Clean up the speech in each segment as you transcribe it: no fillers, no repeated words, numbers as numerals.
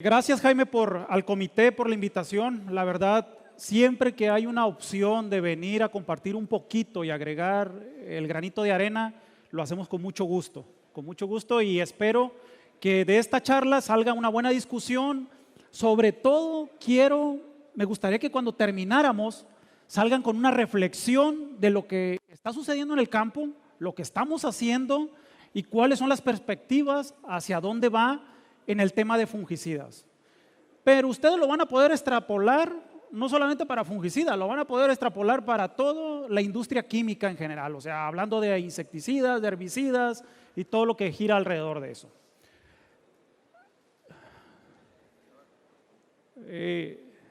Gracias, Jaime, al comité por la invitación. La verdad, siempre que hay una opción de venir a compartir un poquito y agregar el granito de arena, lo hacemos con mucho gusto y espero que de esta charla salga una buena discusión. Sobre todo, me gustaría que cuando termináramos salgan con una reflexión de lo que está sucediendo en el campo, lo que estamos haciendo y cuáles son las perspectivas hacia dónde va en el tema de fungicidas. Pero ustedes lo van a poder extrapolar no solamente para fungicidas, lo van a poder extrapolar para toda la industria química en general, o sea, hablando de insecticidas, de herbicidas y todo lo que gira alrededor de eso.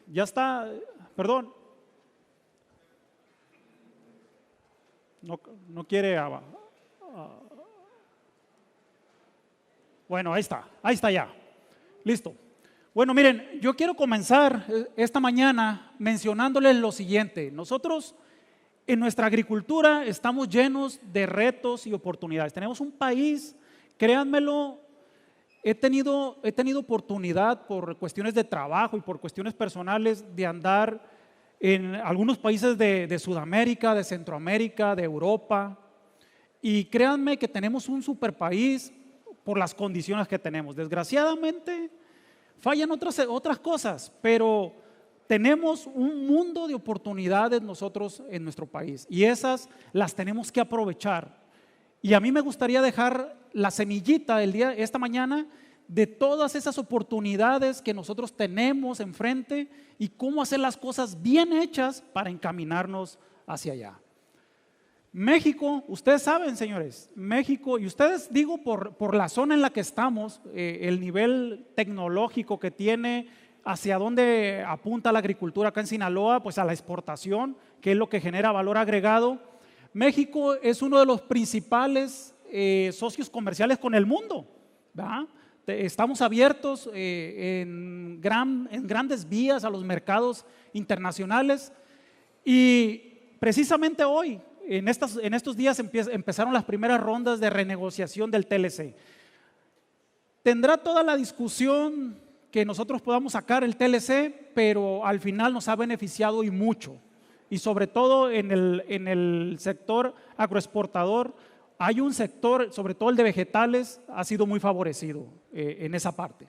Ya está, perdón. No quiere. Bueno, ahí está ya. Listo. Bueno, miren, yo quiero comenzar esta mañana mencionándoles lo siguiente. Nosotros en nuestra agricultura estamos llenos de retos y oportunidades. Tenemos un país, créanmelo, he tenido oportunidad por cuestiones de trabajo y por cuestiones personales de andar en algunos países de Sudamérica, de Centroamérica, de Europa. Y créanme que tenemos un super país por las condiciones que tenemos. Desgraciadamente fallan otras cosas, pero tenemos un mundo de oportunidades nosotros en nuestro país y esas las tenemos que aprovechar. Y a mí me gustaría dejar la semillita esta mañana de todas esas oportunidades que nosotros tenemos enfrente y cómo hacer las cosas bien hechas para encaminarnos hacia allá. México, ustedes saben, señores, México, y ustedes digo por la zona en la que estamos, el nivel tecnológico que tiene, hacia dónde apunta la agricultura acá en Sinaloa, pues a la exportación, que es lo que genera valor agregado. México es uno de los principales socios comerciales con el mundo, ¿verdad? Estamos abiertos en grandes vías a los mercados internacionales y precisamente hoy, en estos días empezaron las primeras rondas de renegociación del TLC. Tendrá toda la discusión que nosotros podamos sacar el TLC, pero al final nos ha beneficiado y mucho. Y sobre todo en el sector agroexportador, hay un sector, sobre todo el de vegetales, ha sido muy favorecido en esa parte.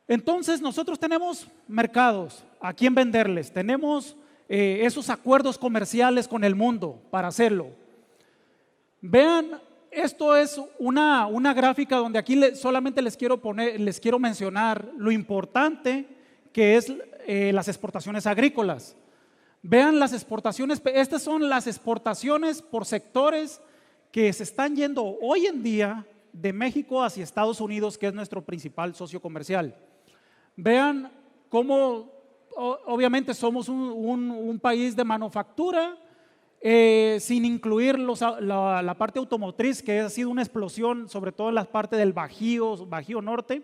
Entonces nosotros tenemos mercados a quién venderles, tenemos esos acuerdos comerciales con el mundo para hacerlo. Vean, esto es una gráfica donde aquí solamente les quiero mencionar lo importante que es las exportaciones agrícolas. Vean las exportaciones, estas son las exportaciones por sectores que se están yendo hoy en día de México hacia Estados Unidos, que es nuestro principal socio comercial. Vean cómo obviamente somos un país de manufactura, sin incluir la parte automotriz, que ha sido una explosión, sobre todo en la parte del Bajío Norte.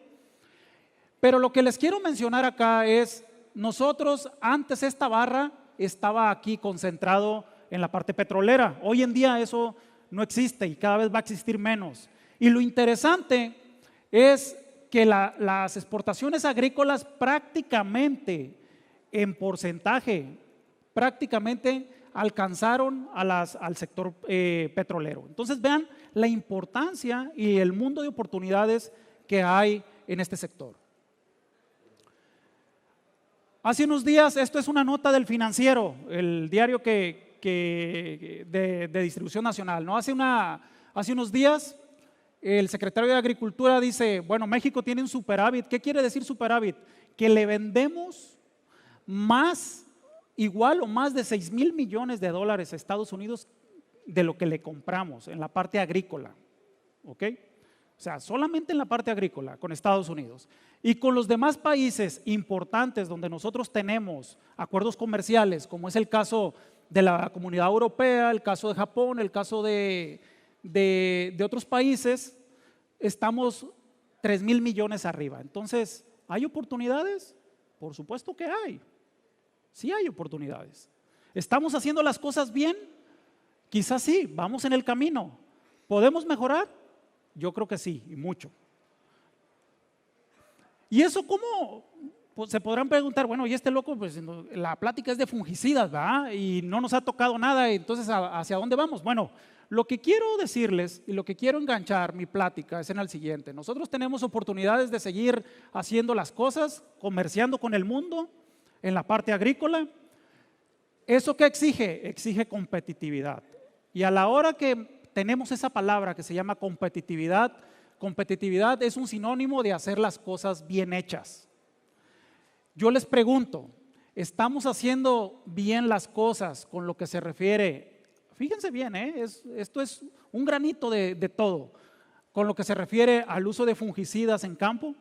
Pero lo que les quiero mencionar acá es, nosotros antes esta barra estaba aquí concentrado en la parte petrolera. Hoy en día eso no existe y cada vez va a existir menos. Y lo interesante es que las exportaciones agrícolas prácticamente en porcentaje, prácticamente alcanzaron al sector petrolero. Entonces vean la importancia y el mundo de oportunidades que hay en este sector. Hace unos días, esto es una nota del Financiero, el diario de distribución nacional, ¿no? Hace unos días el secretario de Agricultura dice, bueno, México tiene un superávit. ¿Qué quiere decir superávit? Que le vendemos más, igual o más de 6,000 millones de dólares a Estados Unidos de lo que le compramos en la parte agrícola, ¿ok? O sea, solamente en la parte agrícola con Estados Unidos. Y con los demás países importantes donde nosotros tenemos acuerdos comerciales, como es el caso de la Comunidad Europea, el caso de Japón, el caso de otros países, estamos 3,000 millones arriba. Entonces, ¿hay oportunidades? Por supuesto que hay. Sí hay oportunidades. ¿Estamos haciendo las cosas bien? Quizás sí, vamos en el camino. ¿Podemos mejorar? Yo creo que sí, y mucho. ¿Y eso cómo? Pues se podrán preguntar, bueno, y este loco, pues la plática es de fungicidas, ¿verdad? Y no nos ha tocado nada, entonces ¿hacia dónde vamos? Bueno, lo que quiero decirles y lo que quiero enganchar mi plática es en el siguiente. Nosotros tenemos oportunidades de seguir haciendo las cosas, comerciando con el mundo, en la parte agrícola. ¿Eso qué exige? Exige competitividad. Y a la hora que tenemos esa palabra que se llama competitividad, competitividad es un sinónimo de hacer las cosas bien hechas. Yo les pregunto, ¿estamos haciendo bien las cosas con lo que se refiere? Fíjense bien, esto es un granito de todo. Con lo que se refiere al uso de fungicidas en campo.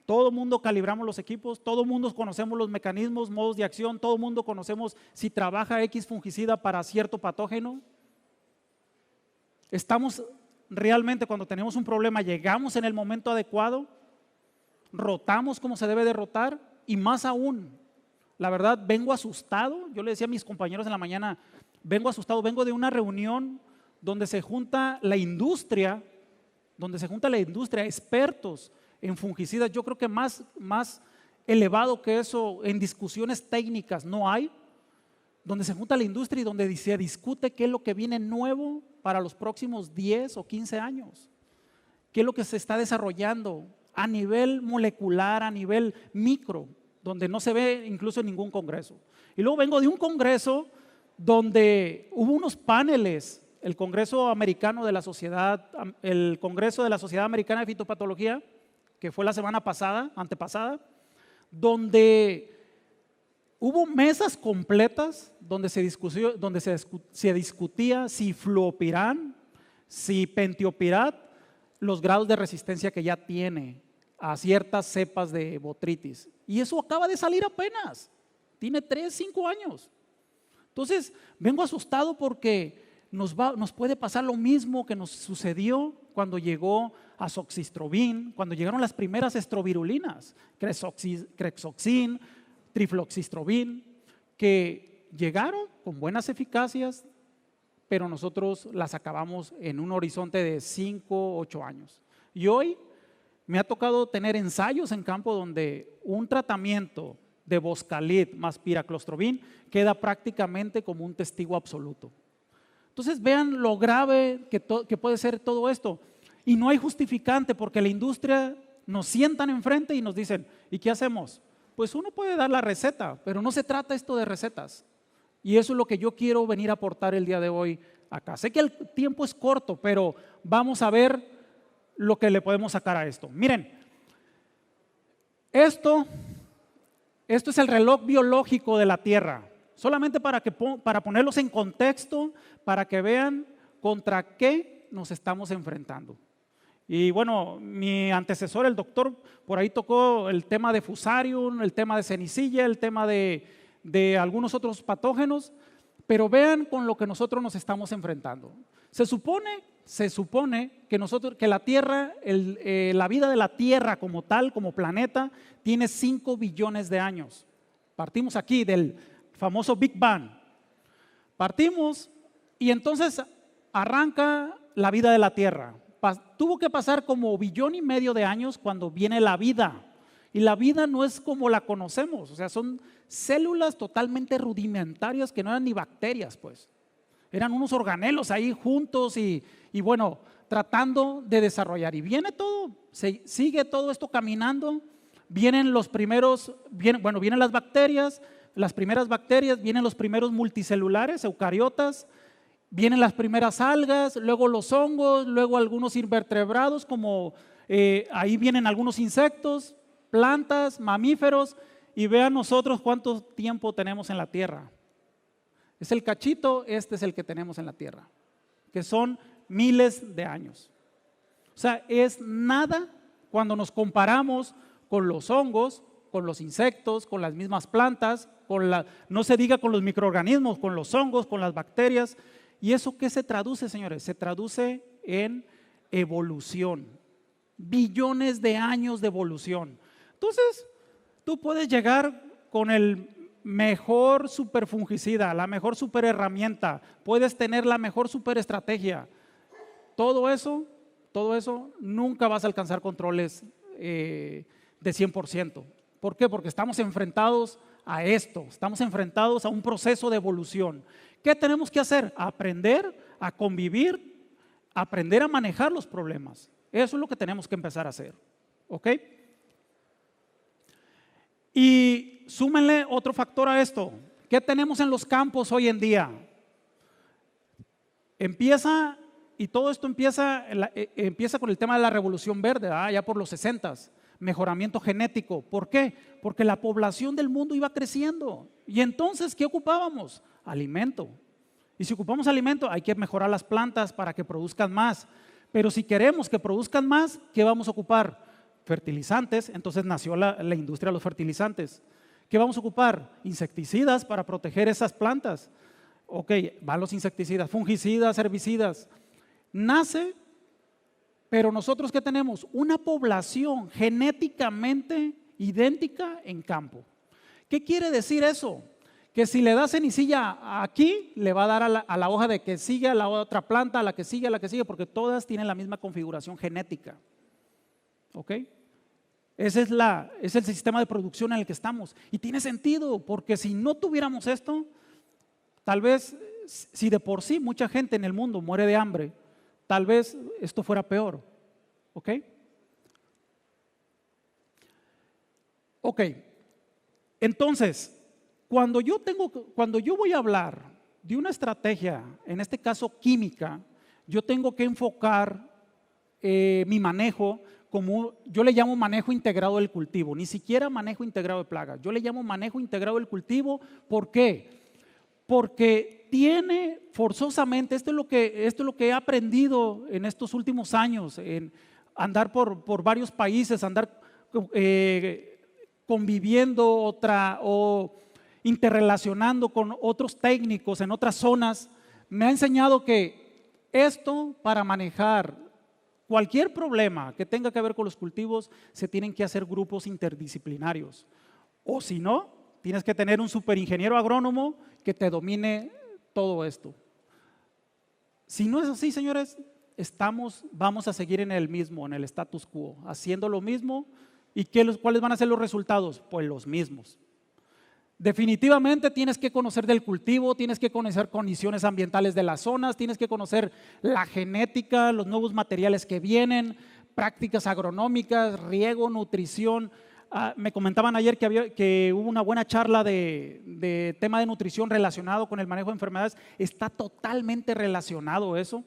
Todo el mundo calibramos los equipos, todo el mundo conocemos los mecanismos, modos de acción, todo el mundo conocemos si trabaja X fungicida para cierto patógeno. Estamos realmente, cuando tenemos un problema, llegamos en el momento adecuado, rotamos como se debe de rotar, y más aún, la verdad, vengo asustado. Yo le decía a mis compañeros en la mañana, vengo asustado, vengo de una reunión donde se junta la industria, expertos en fungicidas. Yo creo que más elevado que eso en discusiones técnicas no hay, donde se junta la industria y donde se discute qué es lo que viene nuevo para los próximos 10 o 15 años, qué es lo que se está desarrollando a nivel molecular, a nivel micro, donde no se ve incluso en ningún congreso. Y luego vengo de un congreso donde hubo unos paneles, el Congreso Americano de la Sociedad, el Congreso de la Sociedad Americana de Fitopatología, que fue la semana pasada, antepasada, donde hubo mesas completas donde se discutía si fluopiran, si pentiopirat, los grados de resistencia que ya tiene a ciertas cepas de botrytis. Y eso acaba de salir apenas, tiene 3, 5 años. Entonces, vengo asustado porque nos puede pasar lo mismo que nos sucedió cuando llegó azoxystrobin, cuando llegaron las primeras estrovirulinas, crexoxin, trifloxystrobin, que llegaron con buenas eficacias, pero nosotros las acabamos en un horizonte de 5, 8 años. Y hoy me ha tocado tener ensayos en campo donde un tratamiento de Boscalid más piraclostrobin queda prácticamente como un testigo absoluto. Entonces vean lo grave que puede ser todo esto. Y no hay justificante, porque la industria nos sientan enfrente y nos dicen, ¿y qué hacemos? Pues uno puede dar la receta, pero no se trata esto de recetas. Y eso es lo que yo quiero venir a aportar el día de hoy acá. Sé que el tiempo es corto, pero vamos a ver lo que le podemos sacar a esto. Miren, esto es el reloj biológico de la Tierra. Solamente para ponerlos en contexto, para que vean contra qué nos estamos enfrentando. Y bueno, mi antecesor, el doctor, por ahí tocó el tema de Fusarium, el tema de cenicilla, el tema de algunos otros patógenos, pero vean con lo que nosotros nos estamos enfrentando. Se supone que la Tierra, la vida de la Tierra como tal, como planeta, tiene 5 billones de años. Partimos aquí del famoso Big Bang. Partimos y entonces arranca la vida de la Tierra. Tuvo que pasar como 1,5 billones de años cuando viene la vida. Y la vida no es como la conocemos, o sea, son células totalmente rudimentarias que no eran ni bacterias, pues. Eran unos organelos ahí juntos y bueno, tratando de desarrollar. Y viene todo, sigue todo esto caminando. Vienen las bacterias, las primeras bacterias, vienen los primeros multicelulares, eucariotas, vienen las primeras algas, luego los hongos, luego algunos invertebrados, como ahí vienen algunos insectos, plantas, mamíferos, y vean nosotros cuánto tiempo tenemos en la Tierra. Es el cachito, este es el que tenemos en la Tierra, que son miles de años. O sea, es nada cuando nos comparamos con los hongos, con los insectos, con las mismas plantas, no se diga con los microorganismos, con los hongos, con las bacterias. ¿Y eso qué se traduce, señores? Se traduce en evolución. Billones de años de evolución. Entonces, tú puedes llegar con el mejor superfungicida, la mejor superherramienta, puedes tener la mejor superestrategia. Todo eso, nunca vas a alcanzar controles de 100%. ¿Por qué? Porque estamos enfrentados a esto, estamos enfrentados a un proceso de evolución. ¿Qué tenemos que hacer? Aprender a convivir, aprender a manejar los problemas. Eso es lo que tenemos que empezar a hacer. ¿Ok? Y súmenle otro factor a esto. ¿Qué tenemos en los campos hoy en día? Y todo esto empieza con el tema de la revolución verde, ya por los 60s, mejoramiento genético. ¿Por qué? Porque la población del mundo iba creciendo. Y entonces, ¿qué ocupábamos? Alimento. Y si ocupamos alimento, hay que mejorar las plantas para que produzcan más. Pero si queremos que produzcan más, ¿qué vamos a ocupar? Fertilizantes. Entonces nació la industria de los fertilizantes. ¿Qué vamos a ocupar? Insecticidas para proteger esas plantas. Ok, van los insecticidas, fungicidas, herbicidas. Nace, pero nosotros ¿qué tenemos? Una población genéticamente idéntica en campo. ¿Qué quiere decir eso? Que si le da cenicilla aquí, le va a dar a la hoja de que sigue, a la otra planta, a la que sigue, porque todas tienen la misma configuración genética. ¿Ok? Ese es el sistema de producción en el que estamos. Y tiene sentido, porque si no tuviéramos esto, tal vez, si de por sí mucha gente en el mundo muere de hambre, tal vez esto fuera peor. ¿Ok? Ok. Entonces, cuando yo voy a hablar de una estrategia, en este caso química, yo tengo que enfocar mi manejo como yo le llamo manejo integrado del cultivo, ni siquiera manejo integrado de plagas, yo le llamo manejo integrado del cultivo. ¿Por qué? Porque tiene forzosamente, esto es lo que he aprendido en estos últimos años, en andar por varios países, andar conviviendo o interrelacionando con otros técnicos en otras zonas, me ha enseñado que esto para manejar cualquier problema que tenga que ver con los cultivos, se tienen que hacer grupos interdisciplinarios. O si no, tienes que tener un superingeniero agrónomo que te domine todo esto. Si no es así, señores, vamos a seguir en el status quo, haciendo lo mismo. ¿Y cuáles van a ser los resultados? Pues los mismos. Definitivamente tienes que conocer del cultivo, tienes que conocer condiciones ambientales de las zonas, tienes que conocer la genética, los nuevos materiales que vienen, prácticas agronómicas, riego, nutrición. Me comentaban ayer que hubo una buena charla de tema de nutrición relacionado con el manejo de enfermedades. Está totalmente relacionado eso.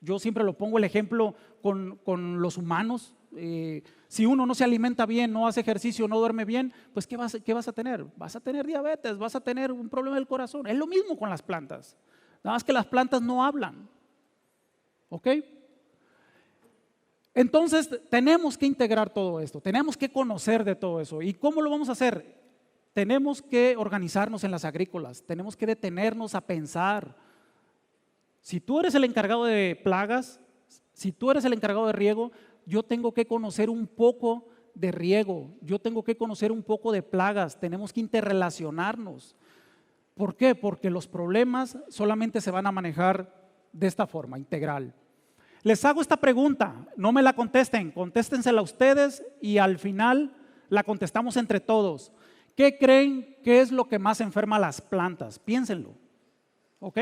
Yo siempre lo pongo el ejemplo con los humanos. Si uno no se alimenta bien, no hace ejercicio, no duerme bien, pues ¿qué vas a tener? Vas a tener diabetes, vas a tener un problema del corazón. Es lo mismo con las plantas. Nada más que las plantas no hablan. ¿Ok? Entonces tenemos que integrar todo esto, tenemos que conocer de todo eso. ¿Y cómo lo vamos a hacer? Tenemos que organizarnos en las agrícolas, tenemos que detenernos a pensar. Si tú eres el encargado de plagas, si tú eres el encargado de riego, yo tengo que conocer un poco de riego, yo tengo que conocer un poco de plagas, tenemos que interrelacionarnos. ¿Por qué? Porque los problemas solamente se van a manejar de esta forma, integral. Les hago esta pregunta, no me la contesten, contéstensela ustedes y al final la contestamos entre todos. ¿Qué creen que es lo que más enferma a las plantas? Piénsenlo, ¿ok?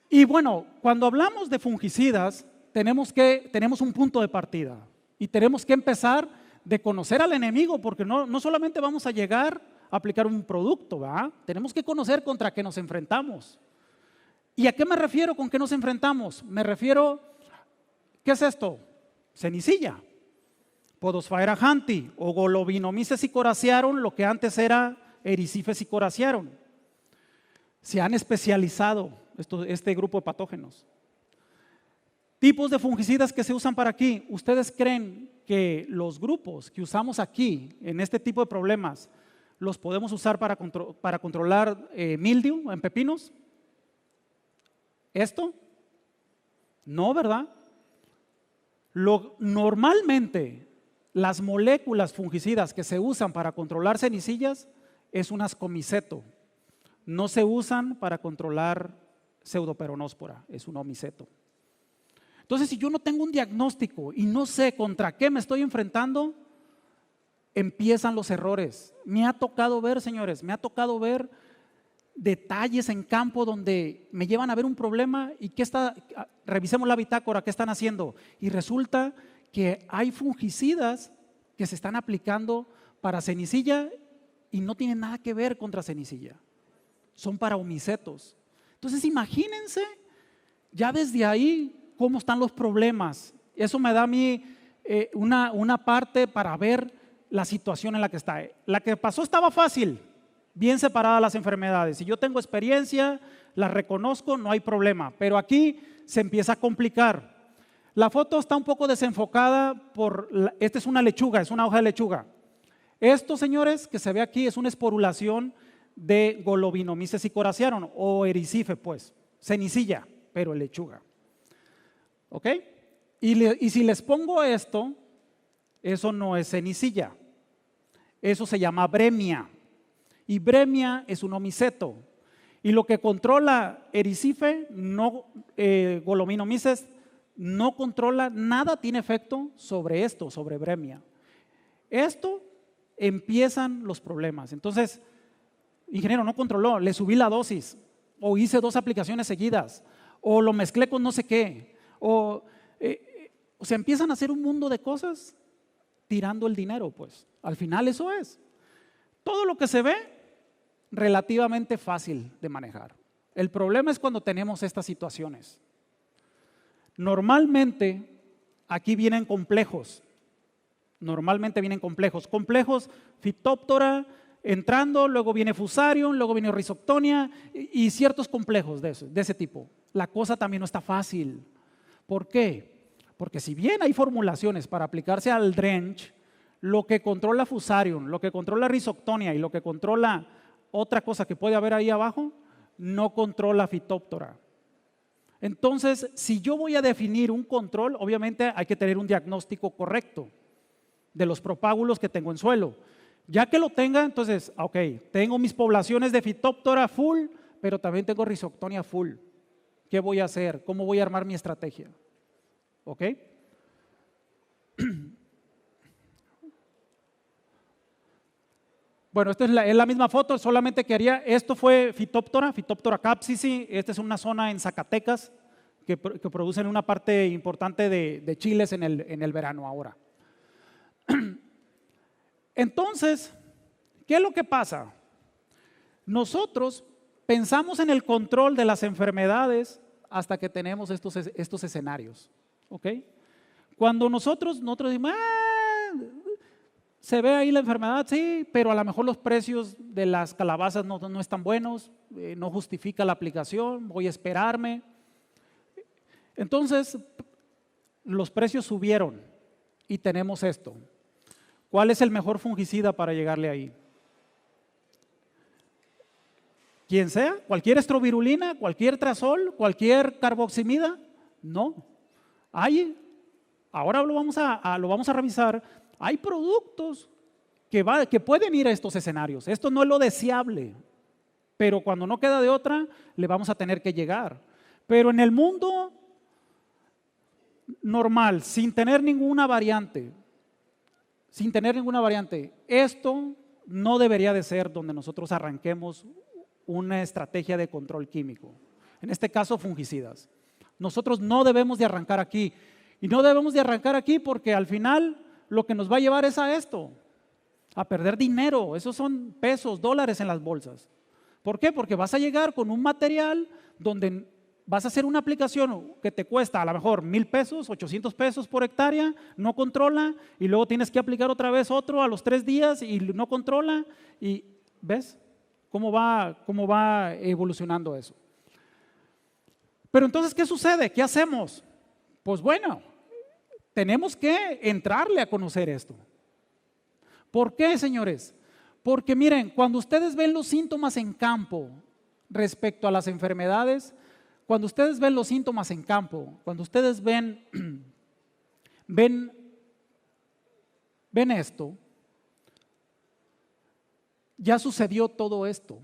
Y bueno, cuando hablamos de fungicidas, tenemos un punto de partida y tenemos que empezar de conocer al enemigo, porque no solamente vamos a llegar a aplicar un producto, ¿verdad? Tenemos que conocer contra qué nos enfrentamos. ¿Y a qué me refiero con qué nos enfrentamos? Me refiero, ¿qué es esto? Cenicilla, Podosphaera hanti o Golobinomyces sicuracearum, lo que antes era Erysippus sicuracearum. Se han especializado este grupo de patógenos. Tipos de fungicidas que se usan para aquí. ¿Ustedes creen que los grupos que usamos aquí en este tipo de problemas los podemos usar para controlar mildew en pepinos? ¿Esto? No, ¿verdad? Normalmente las moléculas fungicidas que se usan para controlar cenicillas es un ascomiceto. No se usan para controlar pseudoperonóspora, es un omiceto. Entonces, si yo no tengo un diagnóstico y no sé contra qué me estoy enfrentando, empiezan los errores. Me ha tocado ver, señores, me ha tocado ver detalles en campo donde me llevan a ver un problema y revisemos la bitácora, ¿qué están haciendo? Y resulta que hay fungicidas que se están aplicando para cenicilla y no tienen nada que ver contra cenicilla. Son para omicetos. Entonces, imagínense ya desde ahí cómo están los problemas. Eso me da a mí una parte para ver la situación en la que está. La que pasó estaba fácil, bien separadas las enfermedades. Si yo tengo experiencia, las reconozco, no hay problema. Pero aquí se empieza a complicar. La foto está un poco desenfocada esta es una lechuga, es una hoja de lechuga. Esto, señores, que se ve aquí es una esporulación de Golobinomyces sicuracearum o ericife, pues, cenicilla, pero lechuga. ¿Ok? Y si les pongo esto, eso no es cenicilla, eso se llama bremia. Y bremia es un omiceto. Y lo que controla ericife, Golobinomyces, no controla, nada tiene efecto sobre esto, sobre bremia. Esto empiezan los problemas. Entonces, ingeniero, no controló, le subí la dosis, o hice 2 aplicaciones seguidas, o lo mezclé con no sé qué, o sea, empiezan a hacer un mundo de cosas tirando el dinero, pues. Al final eso es. Todo lo que se ve, relativamente fácil de manejar. El problema es cuando tenemos estas situaciones. Normalmente, aquí vienen complejos. Normalmente vienen complejos. Complejos, Phytophthora entrando, luego viene Fusarium, luego viene Rhizoctonia y ciertos complejos de ese tipo. La cosa también no está fácil. ¿Por qué? Porque si bien hay formulaciones para aplicarse al drench, lo que controla Fusarium, lo que controla Rhizoctonia y lo que controla otra cosa que puede haber ahí abajo, no controla Phytophthora. Entonces, si yo voy a definir un control, obviamente hay que tener un diagnóstico correcto de los propágulos que tengo en suelo. Ya que lo tenga, entonces, ok, tengo mis poblaciones de Phytophthora full, pero también tengo Rhizoctonia full. ¿Qué voy a hacer? ¿Cómo voy a armar mi estrategia? ¿Ok? Bueno, esta es la misma foto, solamente que esto fue Phytophthora capsicii. Esta es una zona en Zacatecas que producen una parte importante de chiles en el verano ahora. Entonces, ¿qué es lo que pasa? Nosotros pensamos en el control de las enfermedades hasta que tenemos estos escenarios. ¿Ok? Cuando nosotros decimos, se ve ahí la enfermedad, sí, pero a lo mejor los precios de las calabazas no están buenos, no justifica la aplicación, voy a esperarme. Entonces, los precios subieron y tenemos esto. ¿Cuál es el mejor fungicida para llegarle ahí? Quien sea, cualquier estrovirulina, cualquier trazol, cualquier carboximida, no. Ahora lo vamos a revisar. Hay productos que pueden ir a estos escenarios. Esto no es lo deseable, pero cuando no queda de otra, le vamos a tener que llegar. Pero en el mundo normal, sin tener ninguna variante, esto no debería de ser donde nosotros arranquemos una estrategia de control químico. En este caso, fungicidas. Nosotros no debemos de arrancar aquí. Y no debemos de arrancar aquí porque al final lo que nos va a llevar es a esto, a perder dinero. Esos son pesos, dólares en las bolsas. ¿Por qué? Porque vas a llegar con un material donde vas a hacer una aplicación que te cuesta a lo mejor 1,000 pesos, 800 pesos por hectárea, no controla, y luego tienes que aplicar otra vez otro a los 3 días y no controla. Y ¿ves cómo va evolucionando eso? Pero entonces, ¿qué sucede? ¿Qué hacemos? Pues bueno, tenemos que entrarle a conocer esto. ¿Por qué, señores? Porque miren, cuando ustedes ven los síntomas en campo respecto a las enfermedades, cuando ustedes ven los síntomas en campo, cuando ustedes ven esto, ya sucedió todo esto.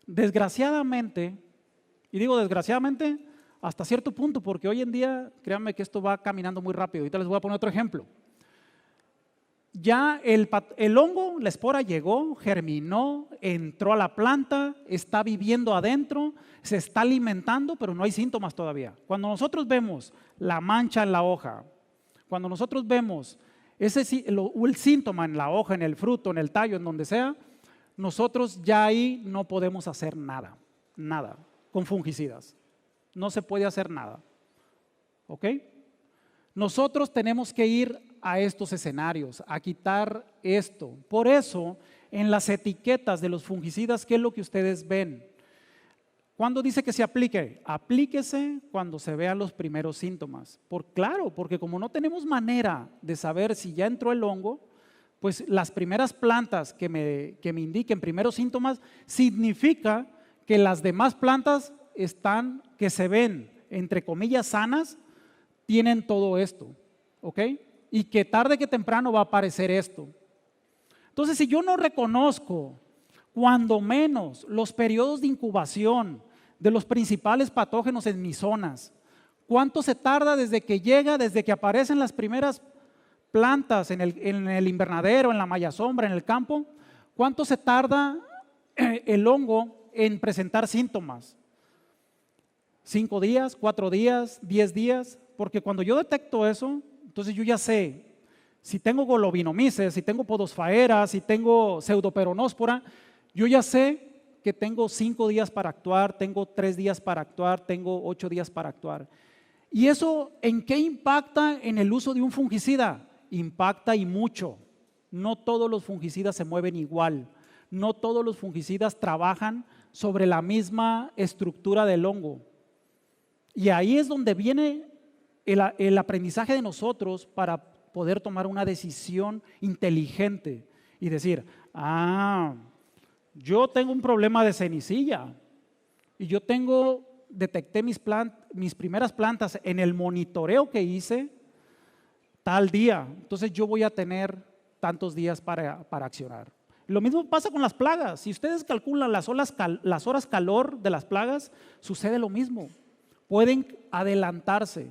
Desgraciadamente, y digo desgraciadamente, hasta cierto punto, porque hoy en día, créanme que esto va caminando muy rápido. Ahorita les voy a poner otro ejemplo. Ya el hongo, la espora llegó, germinó, entró a la planta, está viviendo adentro, se está alimentando, pero no hay síntomas todavía. Cuando nosotros vemos la mancha en la hoja, cuando nosotros vemos el síntoma en la hoja, en el fruto, en el tallo, en donde sea, nosotros ya ahí no podemos hacer nada, nada, con fungicidas. No se puede hacer nada. ¿Ok? Nosotros tenemos que ir a estos escenarios, a quitar esto. Por eso, en las etiquetas de los fungicidas, ¿qué es lo que ustedes ven? ¿Cuándo dice que se aplique? Aplíquese cuando se vean los primeros síntomas. Claro, porque como no tenemos manera de saber si ya entró el hongo, pues las primeras plantas que me indiquen primeros síntomas, significa que las demás plantas que se ven, entre comillas, sanas, tienen todo esto, ¿ok? Y que tarde que temprano va a aparecer esto. Entonces, si yo no reconozco, cuando menos, los periodos de incubación de los principales patógenos en mis zonas, ¿cuánto se tarda desde que llega, desde que aparecen las primeras plantas en el invernadero, en la malla sombra, en el campo? ¿Cuánto se tarda el hongo en presentar síntomas? ¿5 días, 4 días, 10 días? Porque cuando yo detecto eso, entonces yo ya sé si tengo golobinomices, si tengo podosfaera, si tengo pseudoperonóspora, yo ya sé que tengo 5 días para actuar, tengo 3 días para actuar, tengo 8 días para actuar. ¿Y eso en qué impacta en el uso de un fungicida? Impacta y mucho. No todos los fungicidas se mueven igual. No todos los fungicidas trabajan sobre la misma estructura del hongo. Y ahí es donde viene el aprendizaje de nosotros para poder tomar una decisión inteligente y decir, yo tengo un problema de cenicilla y yo detecté mis primeras plantas en el monitoreo que hice tal día, entonces yo voy a tener tantos días para accionar. Lo mismo pasa con las plagas. Si ustedes calculan las horas calor de las plagas, sucede lo mismo. Pueden adelantarse.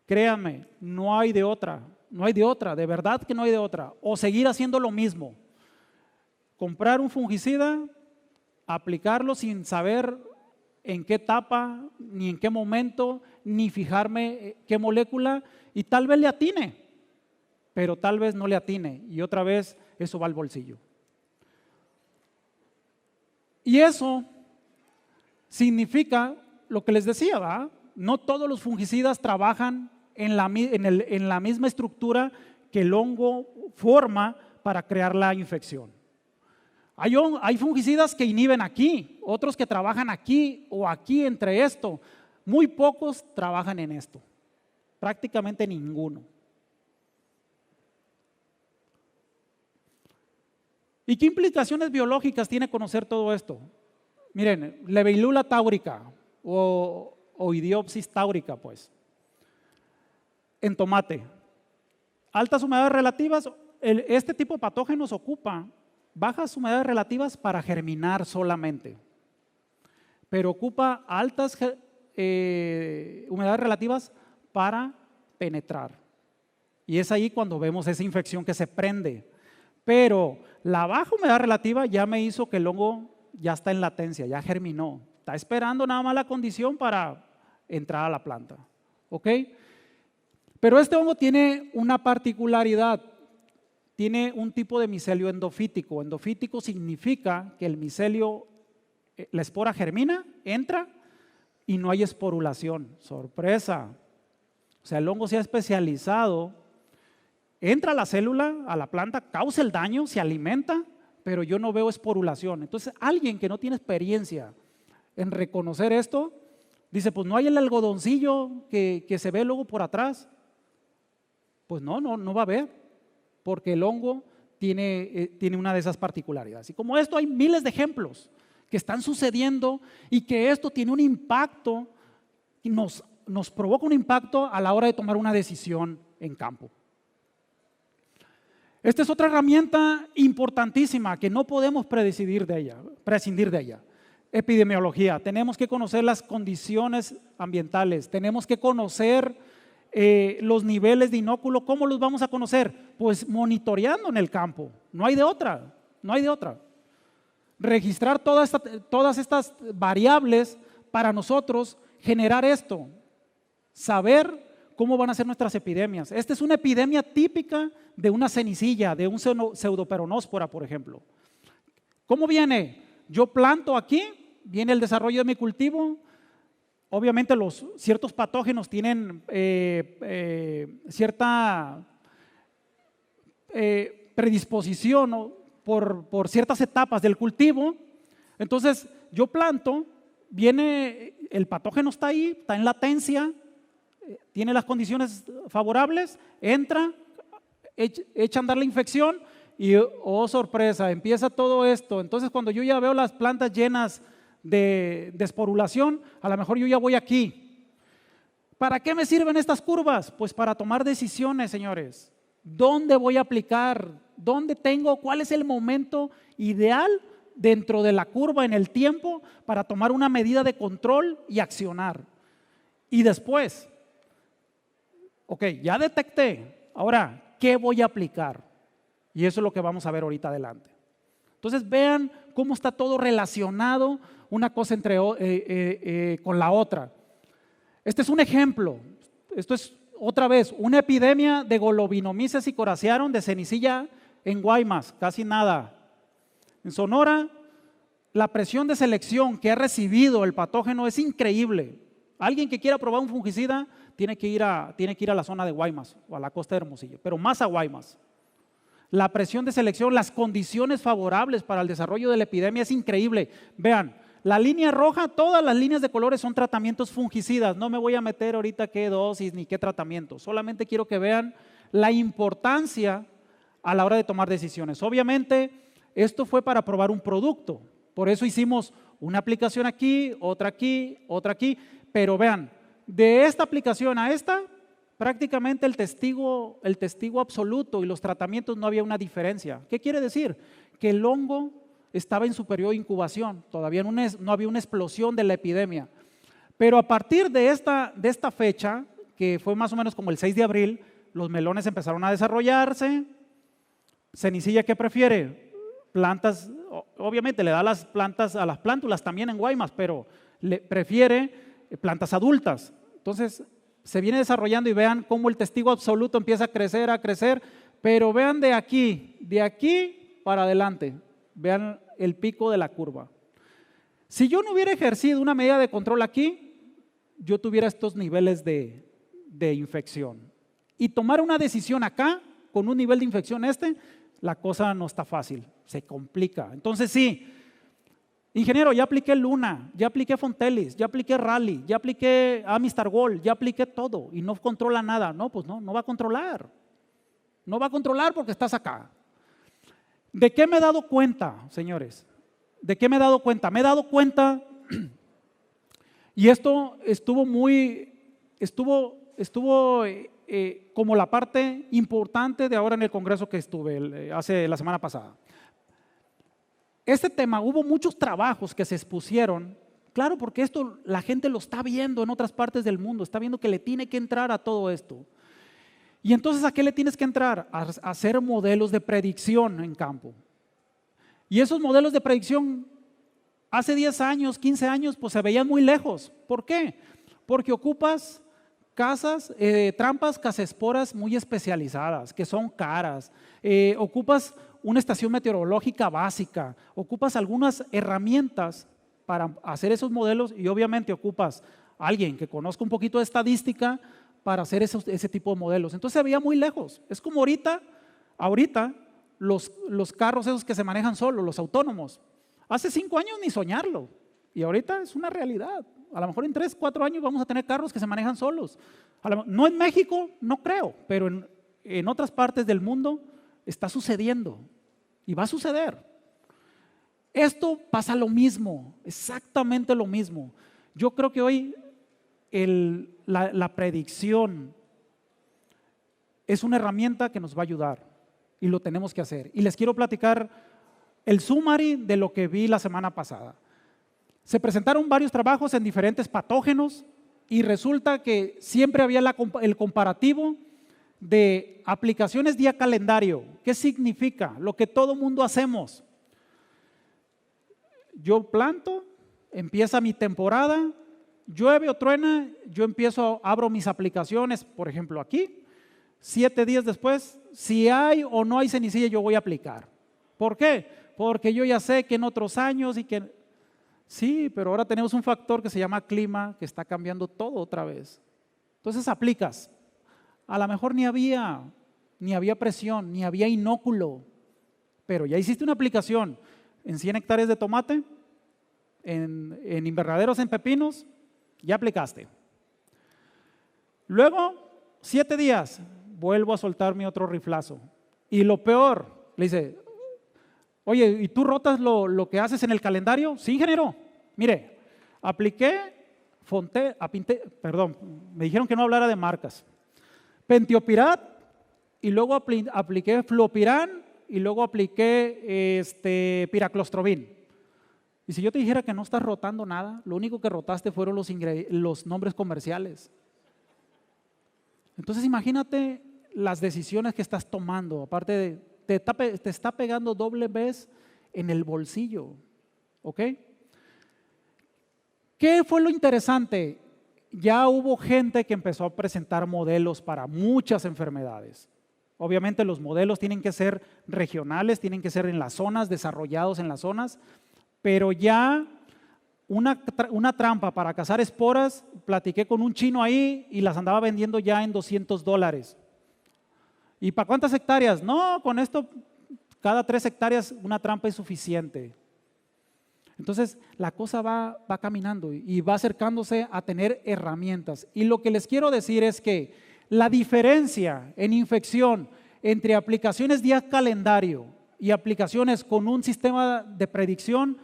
Créanme, no hay de otra, de verdad que no hay de otra. O seguir haciendo lo mismo. Comprar un fungicida, aplicarlo sin saber en qué etapa, ni en qué momento, ni fijarme qué molécula, y tal vez le atine, pero tal vez no le atine, y otra vez eso va al bolsillo. Y eso significa lo que les decía, ¿verdad? No todos los fungicidas trabajan en la misma estructura que el hongo forma para crear la infección. Hay fungicidas que inhiben aquí, otros que trabajan aquí o aquí entre esto. Muy pocos trabajan en esto, prácticamente ninguno. ¿Y qué implicaciones biológicas tiene conocer todo esto? Miren, Libellula taurica o Idiopsis taurica, pues. En tomate, altas humedades relativas, este tipo de patógenos ocupa bajas humedades relativas para germinar solamente, pero ocupa altas humedades relativas para penetrar. Y es ahí cuando vemos esa infección que se prende. Pero la baja humedad relativa ya me hizo que el hongo ya está en latencia, ya germinó. Está esperando nada más la condición para entrar a la planta. ¿Ok? Pero este hongo tiene una particularidad. Tiene un tipo de micelio endofítico. Endofítico significa que el micelio, la espora germina, entra y no hay esporulación. ¡Sorpresa! O sea, el hongo se ha especializado, entra a la célula, a la planta, causa el daño, se alimenta, pero yo no veo esporulación. Entonces, alguien que no tiene experiencia en reconocer esto, dice, pues no hay el algodoncillo que se ve luego por atrás. Pues no va a haber. Porque el hongo tiene una de esas particularidades. Y como esto hay miles de ejemplos que están sucediendo y que esto tiene un impacto, y nos provoca un impacto a la hora de tomar una decisión en campo. Esta es otra herramienta importantísima que no podemos prescindir de ella. epidemiología, tenemos que conocer las condiciones ambientales, tenemos que conocer los niveles de inóculo. ¿Cómo los vamos a conocer? Pues monitoreando en el campo, no hay de otra, no hay de otra. Registrar todas estas variables para nosotros generar esto, saber cómo van a ser nuestras epidemias. Esta es una epidemia típica de una cenicilla, de un pseudoperonóspora, por ejemplo. ¿Cómo viene? Yo planto aquí, viene el desarrollo de mi cultivo. Obviamente ciertos patógenos tienen cierta predisposición, ¿no? por ciertas etapas del cultivo. Entonces yo planto, viene, el patógeno está ahí, está en latencia, tiene las condiciones favorables, entra, echa a andar la infección y oh sorpresa, empieza todo esto. Entonces cuando yo ya veo las plantas llenas de esporulación, a lo mejor yo ya voy aquí. ¿Para qué me sirven estas curvas? Pues para tomar decisiones, señores. ¿Dónde voy a aplicar? ¿Dónde tengo? ¿Cuál es el momento ideal dentro de la curva en el tiempo para tomar una medida de control y accionar? Y después, ok, ya detecté, ahora, ¿qué voy a aplicar? Y eso es lo que vamos a ver ahorita adelante. Entonces vean cómo está todo relacionado una cosa con la otra. Este es un ejemplo. Esto es otra vez una epidemia de Golobinomyces y Coracearum de cenicilla en Guaymas, casi nada. En Sonora, la presión de selección que ha recibido el patógeno es increíble. Alguien que quiera probar un fungicida tiene que ir a la zona de Guaymas o a la costa de Hermosillo, pero más a Guaymas. La presión de selección, las condiciones favorables para el desarrollo de la epidemia es increíble. Vean, la línea roja, todas las líneas de colores son tratamientos fungicidas. No me voy a meter ahorita qué dosis ni qué tratamiento. Solamente quiero que vean la importancia a la hora de tomar decisiones. Obviamente, esto fue para probar un producto. Por eso hicimos una aplicación aquí, otra aquí, otra aquí. Pero vean, de esta aplicación a esta, prácticamente el testigo absoluto y los tratamientos no había una diferencia. ¿Qué quiere decir? Que el hongo estaba en su periodo de incubación, todavía no había una explosión de la epidemia. Pero a partir de esta fecha, que fue más o menos como el 6 de abril, los melones empezaron a desarrollarse. Cenicilla, ¿qué prefiere? Plantas, obviamente le da las plantas a las plántulas también en Guaymas, pero prefiere plantas adultas. Entonces se viene desarrollando y vean cómo el testigo absoluto empieza a crecer, pero vean de aquí para adelante, vean el pico de la curva. Si yo no hubiera ejercido una medida de control aquí, yo tuviera estos niveles de infección. Y tomar una decisión acá, con un nivel de infección la cosa no está fácil, se complica. Entonces sí, ingeniero, ya apliqué Luna, ya apliqué Fontelis, ya apliqué Rally, ya apliqué Amistar Gold, ya apliqué todo y no controla nada. No, pues no va a controlar. No va a controlar porque estás acá. ¿De qué me he dado cuenta, señores? ¿De qué me he dado cuenta? Me he dado cuenta, y esto estuvo como la parte importante de ahora en el congreso que estuve la semana pasada. Este tema, hubo muchos trabajos que se expusieron, claro, porque esto la gente lo está viendo en otras partes del mundo, está viendo que le tiene que entrar a todo esto. Y entonces, ¿a qué le tienes que entrar? A hacer modelos de predicción en campo. Y esos modelos de predicción, hace 10 años, 15 años, pues se veían muy lejos. ¿Por qué? Porque ocupas trampas casesporas muy especializadas, que son caras. Ocupas una estación meteorológica básica, ocupas algunas herramientas para hacer esos modelos y obviamente ocupas a alguien que conozca un poquito de estadística para hacer ese tipo de modelos. Entonces se veía muy lejos. Es como ahorita los carros esos que se manejan solos, los autónomos. Hace 5 años ni soñarlo y ahorita es una realidad. A lo mejor en 3, 4 años vamos a tener carros que se manejan solos. No en México, no creo, pero en otras partes del mundo está sucediendo y va a suceder. Esto pasa lo mismo, exactamente lo mismo. Yo creo que hoy la predicción es una herramienta que nos va a ayudar y lo tenemos que hacer. Y les quiero platicar el summary de lo que vi la semana pasada. Se presentaron varios trabajos en diferentes patógenos y resulta que siempre había el comparativo de aplicaciones día calendario. ¿Qué significa? Lo que todo mundo hacemos. Yo planto, empieza mi temporada, llueve o truena, yo abro mis aplicaciones, por ejemplo aquí, 7 días después, si hay o no hay cenicilla, yo voy a aplicar. ¿Por qué? Porque yo ya sé que en otros años sí, pero ahora tenemos un factor que se llama clima, que está cambiando todo otra vez. Entonces aplicas. A lo mejor ni había presión, ni había inóculo, pero ya hiciste una aplicación en 100 hectáreas de tomate, en invernaderos en pepinos, ya aplicaste. Luego, 7 días, vuelvo a soltar mi otro riflazo. Y lo peor, le dice, oye, ¿y tú rotas lo que haces en el calendario? Sí, ingeniero. Mire, me dijeron que no hablara de marcas. Pentiopirat, y luego apliqué Fluopiran, y luego apliqué piraclostrobin. Y si yo te dijera que no estás rotando nada, lo único que rotaste fueron los nombres comerciales. Entonces imagínate las decisiones que estás tomando, aparte te está pegando doble vez en el bolsillo, ¿ok? ¿Qué fue lo interesante? Ya hubo gente que empezó a presentar modelos para muchas enfermedades. Obviamente los modelos tienen que ser regionales, tienen que ser en las zonas, desarrollados en las zonas, pero ya una trampa para cazar esporas, platiqué con un chino ahí y las andaba vendiendo ya en $200. ¿Y para cuántas hectáreas? No, con esto cada 3 hectáreas una trampa es suficiente. Entonces la cosa va caminando y va acercándose a tener herramientas. Y lo que les quiero decir es que la diferencia en infección entre aplicaciones día calendario y aplicaciones con un sistema de predicción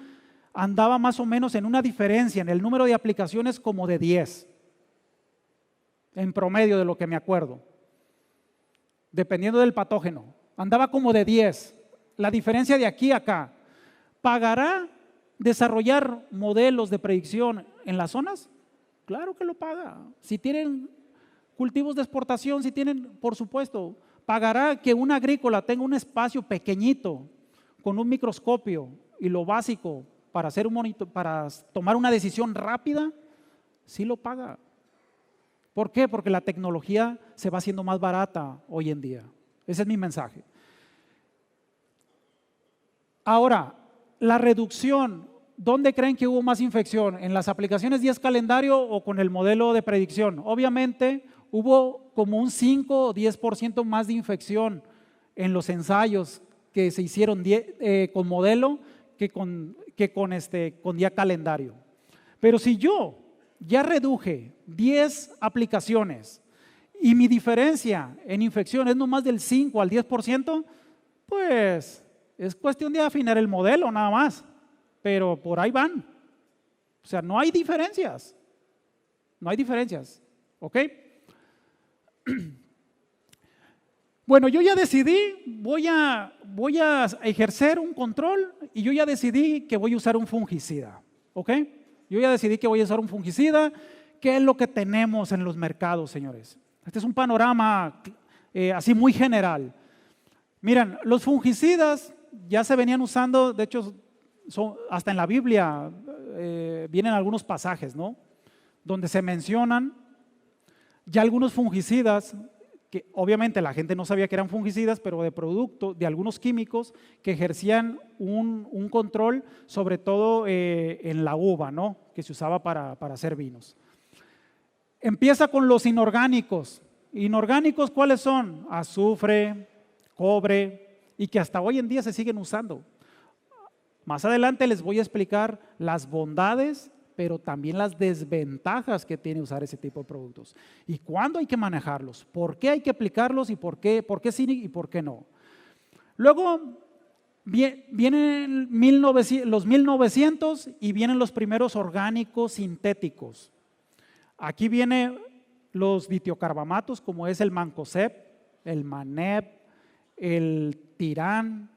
andaba más o menos en una diferencia en el número de aplicaciones como de 10, en promedio de lo que me acuerdo, dependiendo del patógeno. Andaba como de 10, la diferencia de aquí a acá. ¿Pagará desarrollar modelos de predicción en las zonas? Claro que lo paga. Si tienen cultivos de exportación, si tienen, por supuesto, pagará que un agrícola tenga un espacio pequeñito con un microscopio y lo básico para hacer para tomar una decisión rápida, sí lo paga. ¿Por qué? Porque la tecnología se va haciendo más barata hoy en día. Ese es mi mensaje. Ahora, la reducción, ¿dónde creen que hubo más infección? ¿En las aplicaciones 10 calendario o con el modelo de predicción? Obviamente hubo como un 5 o 10% más de infección en los ensayos que se hicieron con modelo que con día calendario. Pero si yo ya reduje 10 aplicaciones y mi diferencia en infección es no más del 5 al 10%, pues es cuestión de afinar el modelo nada más, pero por ahí van. O sea, no hay diferencias, ¿ok? Bueno, yo ya decidí, voy a ejercer un control y yo ya decidí que voy a usar un fungicida, ¿ok? Yo ya decidí que voy a usar un fungicida. ¿Qué es lo que tenemos en los mercados, señores? Este es un panorama así muy general. Miren, los fungicidas ya se venían usando, de hecho, hasta en la Biblia vienen algunos pasajes, ¿no? Donde se mencionan ya algunos fungicidas que obviamente la gente no sabía que eran fungicidas, pero de producto, de algunos químicos que ejercían un control, sobre todo en la uva, ¿no? Que se usaba para hacer vinos. Empieza con los inorgánicos. ¿Inorgánicos cuáles son? Azufre, cobre, y que hasta hoy en día se siguen usando. Más adelante les voy a explicar las bondades, pero también las desventajas que tiene usar ese tipo de productos. ¿Y cuándo hay que manejarlos? ¿Por qué hay que aplicarlos? ¿Y por qué sí y por qué no? Luego vienen los 1900 y vienen los primeros orgánicos sintéticos. Aquí vienen los ditiocarbamatos, como es el Mancozeb, el Maneb, el Tirán,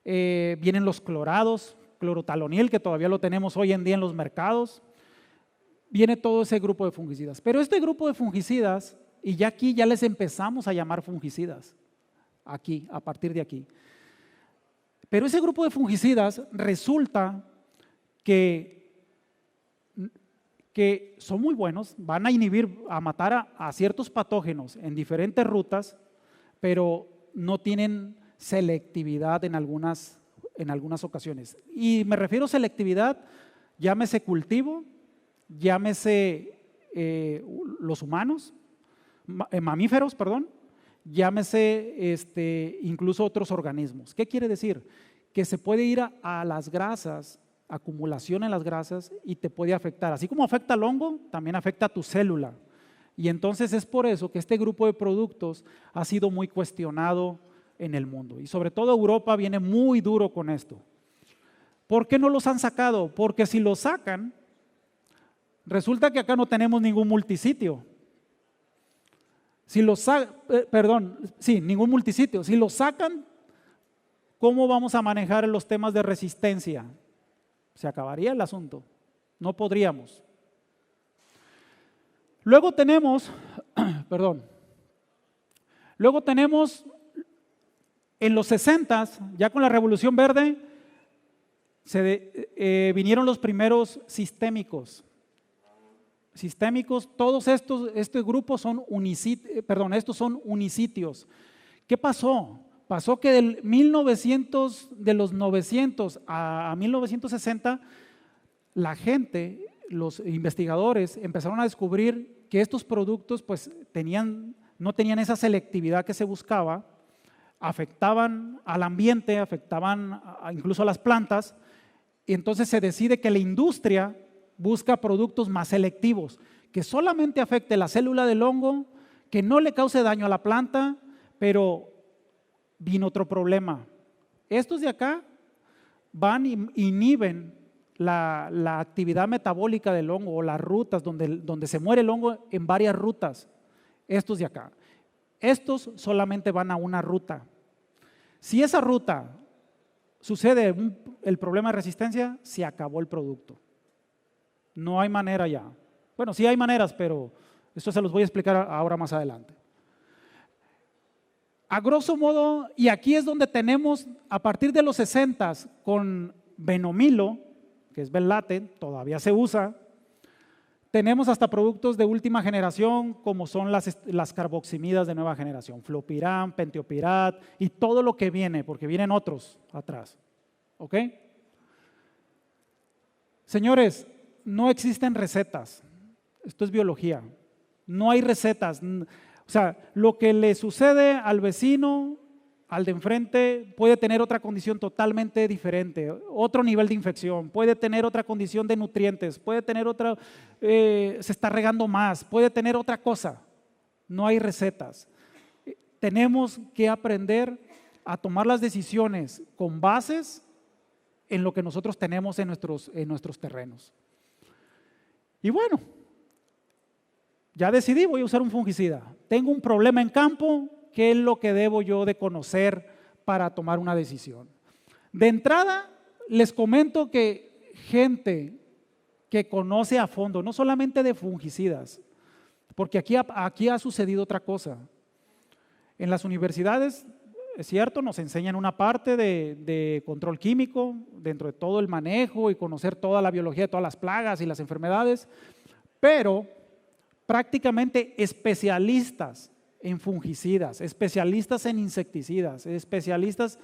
vienen los clorados, clorotalonil, que todavía lo tenemos hoy en día en los mercados. Viene todo ese grupo de fungicidas. Pero este grupo de fungicidas, y ya aquí ya les empezamos a llamar fungicidas, aquí, a partir de aquí. Pero ese grupo de fungicidas resulta que son muy buenos, van a inhibir, a matar a ciertos patógenos en diferentes rutas, pero no tienen selectividad en algunas ocasiones. Y me refiero a selectividad, llámese cultivo, llámese los humanos, mamíferos, perdón, llámese incluso otros organismos. ¿Qué quiere decir? Que se puede ir a las grasas, acumulación en las grasas, y te puede afectar. Así como afecta al hongo, también afecta a tu célula. Y entonces es por eso que este grupo de productos ha sido muy cuestionado en el mundo. Y sobre todo Europa viene muy duro con esto. ¿Por qué no los han sacado? Porque si los sacan, resulta que acá no tenemos ningún multisitio. Ningún multisitio. Si los sacan, ¿cómo vamos a manejar los temas de resistencia? Se acabaría el asunto. No podríamos. Luego tenemos en los 60s, ya con la Revolución Verde, vinieron los primeros sistémicos. Todos este grupo son estos son unisitios. ¿Qué pasó? Pasó que de los 900 a 1960, la gente, los investigadores empezaron a descubrir que estos productos pues no tenían esa selectividad que se buscaba, afectaban al ambiente, afectaban incluso a las plantas, y entonces se decide que la industria busca productos más selectivos, que solamente afecte la célula del hongo, que no le cause daño a la planta, pero vino otro problema. Estos de acá van y inhiben la actividad metabólica del hongo o las rutas donde se muere el hongo en varias rutas. Estos de acá. Estos solamente van a una ruta. Si esa ruta sucede el problema de resistencia, se acabó el producto. No hay manera ya. Bueno, sí hay maneras, pero esto se los voy a explicar ahora más adelante. A grosso modo, y aquí es donde tenemos, a partir de los 60s, con Benomilo, que es Belate, todavía se usa, tenemos hasta productos de última generación, como son las carboximidas de nueva generación, Flopiram, Pentiopirat y todo lo que viene, porque vienen otros atrás. ¿Ok? Señores, no existen recetas. Esto es biología. No hay recetas. O sea, lo que le sucede al vecino, al de enfrente, puede tener otra condición totalmente diferente, otro nivel de infección, puede tener otra condición de nutrientes, puede tener otra, se está regando más, puede tener otra cosa. No hay recetas. Tenemos que aprender a tomar las decisiones con bases en lo que nosotros tenemos en nuestros terrenos. Y bueno, ya decidí, voy a usar un fungicida. Tengo un problema en campo, ¿qué es lo que debo yo de conocer para tomar una decisión? De entrada, les comento que gente que conoce a fondo, no solamente de fungicidas, porque aquí ha sucedido otra cosa. En las universidades, es cierto, nos enseñan una parte de control químico, dentro de todo el manejo y conocer toda la biología de todas las plagas y las enfermedades, pero prácticamente especialistas en fungicidas, especialistas en insecticidas, especialistas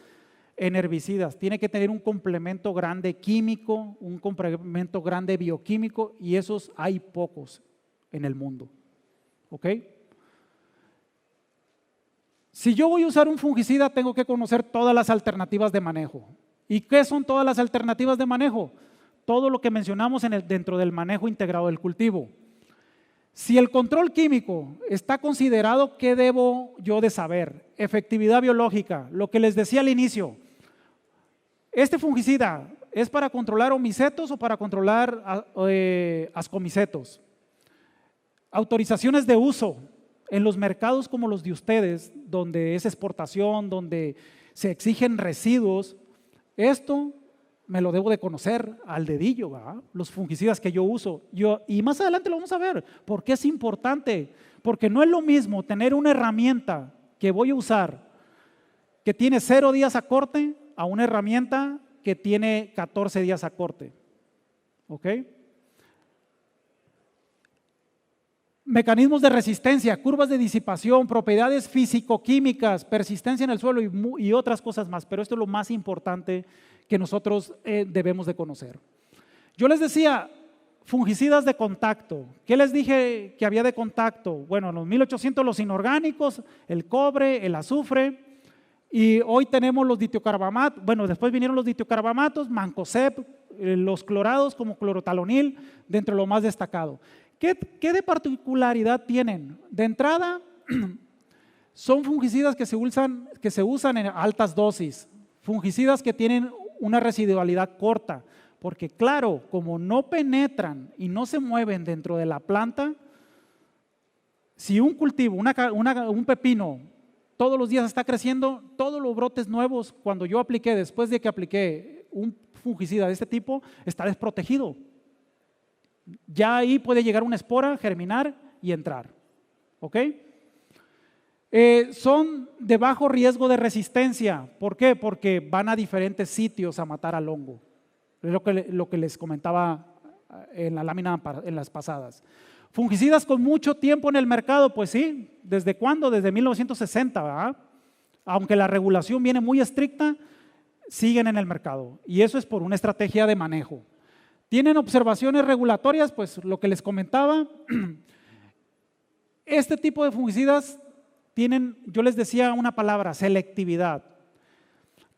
en herbicidas. Tiene que tener un complemento grande químico, un complemento grande bioquímico, y esos hay pocos en el mundo. ¿Ok? Si yo voy a usar un fungicida, tengo que conocer todas las alternativas de manejo. ¿Y qué son todas las alternativas de manejo? Todo lo que mencionamos dentro del manejo integrado del cultivo. Si el control químico está considerado, ¿qué debo yo de saber? Efectividad biológica, lo que les decía al inicio. ¿Este fungicida es para controlar omicetos o para controlar ascomicetos? Autorizaciones de uso en los mercados como los de ustedes, donde es exportación, donde se exigen residuos. Esto me lo debo de conocer al dedillo, ¿verdad? Los fungicidas que yo uso. Y más adelante lo vamos a ver. ¿Por qué es importante? Porque no es lo mismo tener una herramienta que voy a usar que tiene 0 días a corte a una herramienta que tiene 14 días a corte. ¿Ok? Mecanismos de resistencia, curvas de disipación, propiedades físico-químicas, persistencia en el suelo y otras cosas más. Pero esto es lo más importante que nosotros debemos de conocer. Yo les decía, fungicidas de contacto. ¿Qué les dije que había de contacto? Bueno, en los 1800 los inorgánicos, el cobre, el azufre, y hoy tenemos los ditiocarbamatos. Bueno, después vinieron los ditiocarbamatos, mancozeb, los clorados como clorotalonil, dentro de lo más destacado. ¿Qué de particularidad tienen? De entrada, son fungicidas que se usan en altas dosis, fungicidas que tienen una residualidad corta, porque claro, como no penetran y no se mueven dentro de la planta, si un cultivo, un pepino, todos los días está creciendo, todos los brotes nuevos, cuando yo apliqué, después de que apliqué un fungicida de este tipo, está desprotegido. Ya ahí puede llegar una espora, germinar y entrar. ¿Ok? Son de bajo riesgo de resistencia. ¿Por qué? Porque van a diferentes sitios a matar al hongo. Es lo que les comentaba en la lámina en las pasadas. Fungicidas con mucho tiempo en el mercado, pues sí. ¿Desde cuándo? Desde 1960, ¿verdad? Aunque la regulación viene muy estricta, siguen en el mercado. Y eso es por una estrategia de manejo. ¿Tienen observaciones regulatorias? Pues lo que les comentaba, este tipo de fungicidas tienen, yo les decía una palabra, selectividad.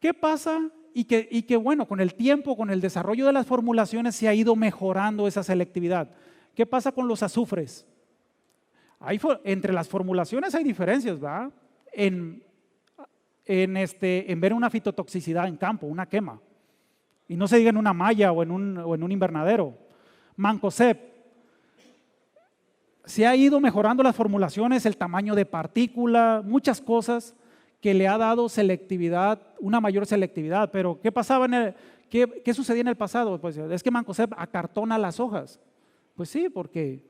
¿Qué pasa? Y que bueno, con el tiempo, con el desarrollo de las formulaciones se ha ido mejorando esa selectividad. ¿Qué pasa con los azufres? Entre las formulaciones hay diferencias, ¿verdad? En ver una fitotoxicidad en campo, una quema. Y no se diga en una malla o en un invernadero. Mancozeb. Se ha ido mejorando las formulaciones, el tamaño de partícula, muchas cosas que le ha dado selectividad, una mayor selectividad. Pero ¿qué pasaba qué sucedía en el pasado? Pues es que mancozeb acartona las hojas. Pues sí, porque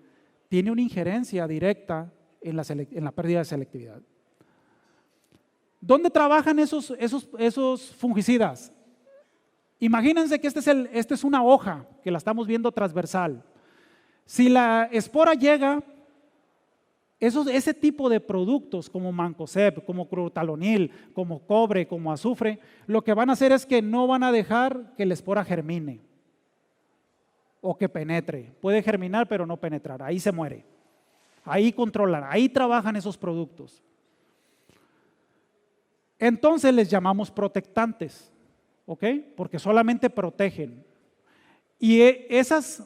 tiene una injerencia directa en la pérdida de selectividad. ¿Dónde trabajan esos fungicidas? Imagínense que esta es una hoja que la estamos viendo transversal. Si la espora llega, ese tipo de productos como mancozeb, como clorotalonil, como cobre, como azufre, lo que van a hacer es que no van a dejar que la espora germine o que penetre. Puede germinar pero no penetrar, ahí se muere. Ahí controlan, ahí trabajan esos productos. Entonces les llamamos protectantes. ¿Ok? Porque solamente protegen. Y esas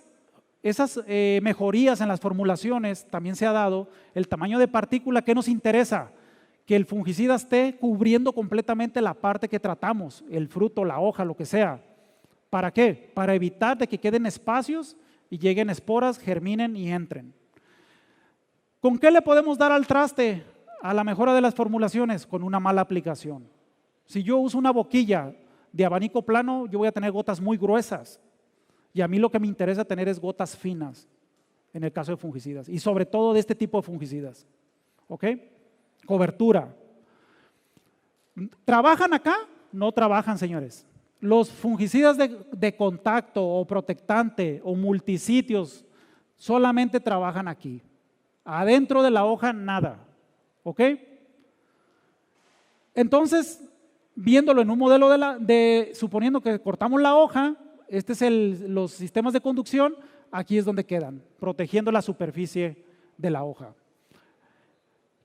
mejorías en las formulaciones también se ha dado el tamaño de partícula que nos interesa, que el fungicida esté cubriendo completamente la parte que tratamos, el fruto, la hoja, lo que sea. ¿Para qué? Para evitar de que queden espacios y lleguen esporas, germinen y entren. ¿Con qué le podemos dar al traste a la mejora de las formulaciones? Con una mala aplicación. Si yo uso una boquilla de abanico plano, yo voy a tener gotas muy gruesas y a mí lo que me interesa tener es gotas finas en el caso de fungicidas y sobre todo de este tipo de fungicidas. ¿Ok? Cobertura. ¿Trabajan acá? No trabajan, señores. Los fungicidas de contacto o protectante o multisitios solamente trabajan aquí. Adentro de la hoja nada. ¿Ok? Entonces, viéndolo en un modelo suponiendo que cortamos la hoja, este es los sistemas de conducción, aquí es donde quedan, protegiendo la superficie de la hoja.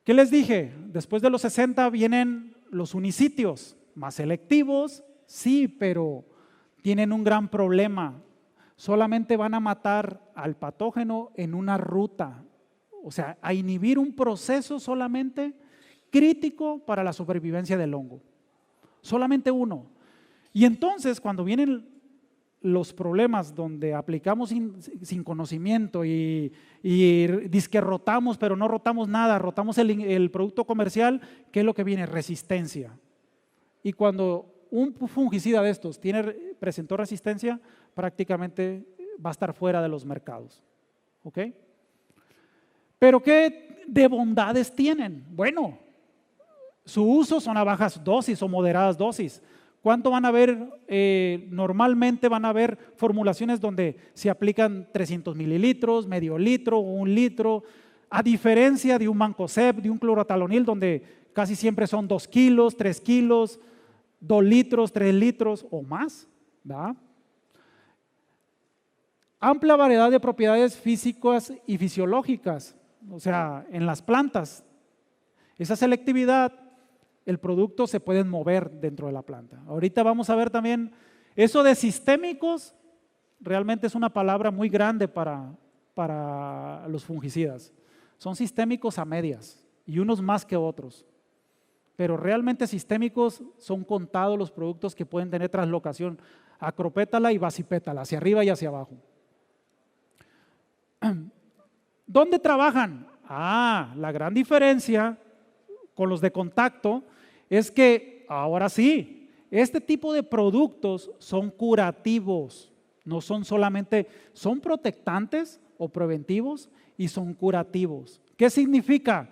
¿Qué les dije? Después de los 60 vienen los unisitios, más selectivos, sí, pero tienen un gran problema. Solamente van a matar al patógeno en una ruta, o sea, a inhibir un proceso solamente crítico para la supervivencia del hongo. Solamente uno. Y entonces cuando vienen los problemas donde aplicamos sin conocimiento y dizque rotamos, pero no rotamos nada, rotamos el producto comercial, ¿qué es lo que viene? Resistencia. Y cuando un fungicida de estos presentó resistencia, prácticamente va a estar fuera de los mercados. ¿Ok? Pero ¿qué de bondades tienen? Bueno, su uso son a bajas dosis o moderadas dosis. ¿Cuánto van a ver? Normalmente van a haber formulaciones donde se aplican 300 mililitros, medio litro o 1 litro, a diferencia de un Mancozeb, de un clorotalonil, donde casi siempre son 2 kilos, 3 kilos, 2 litros, 3 litros o más, ¿verdad? Amplia variedad de propiedades físicas y fisiológicas, o sea, en las plantas. Esa selectividad, el producto se puede mover dentro de la planta. Ahorita vamos a ver también, eso de sistémicos, realmente es una palabra muy grande para los fungicidas. Son sistémicos a medias y unos más que otros. Pero realmente sistémicos son contados los productos que pueden tener translocación acropétala y basipétala, hacia arriba y hacia abajo. ¿Dónde trabajan? La gran diferencia con los de contacto es que ahora sí, este tipo de productos son curativos, no son solamente, son protectantes o preventivos y son curativos. ¿Qué significa?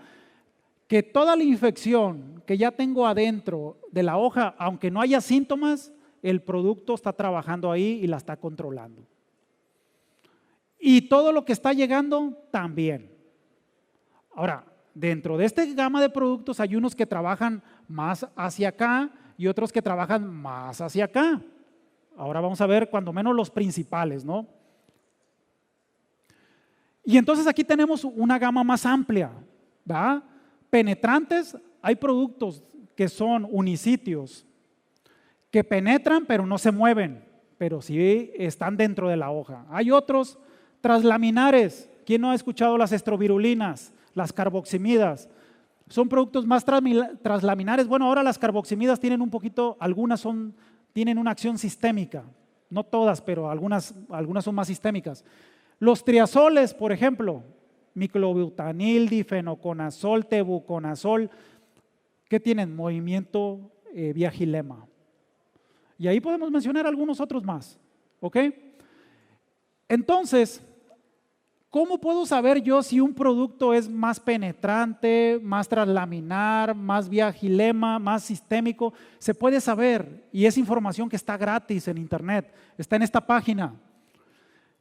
Que toda la infección que ya tengo adentro de la hoja, aunque no haya síntomas, el producto está trabajando ahí y la está controlando. Y todo lo que está llegando también. Ahora, dentro de esta gama de productos hay unos que trabajan más hacia acá y otros que trabajan más hacia acá. Ahora vamos a ver cuando menos los principales, ¿no? Y entonces aquí tenemos una gama más amplia, ¿va? Penetrantes, hay productos que son unisitios, que penetran pero no se mueven, pero sí están dentro de la hoja. Hay otros translaminares. ¿Quién no ha escuchado las estrovirulinas, las carboximidas? Son productos más translaminares. Bueno, ahora las carboximidas tienen un poquito, algunas tienen una acción sistémica, no todas, pero algunas son más sistémicas. Los triazoles, por ejemplo, miclobutanil, difenoconazol, tebuconazol, ¿qué tienen? Movimiento vía xilema. Y ahí podemos mencionar algunos otros más, ¿ok? Entonces, ¿cómo puedo saber yo si un producto es más penetrante, más translaminar, más vía xilema, más sistémico? Se puede saber y es información que está gratis en internet, está en esta página.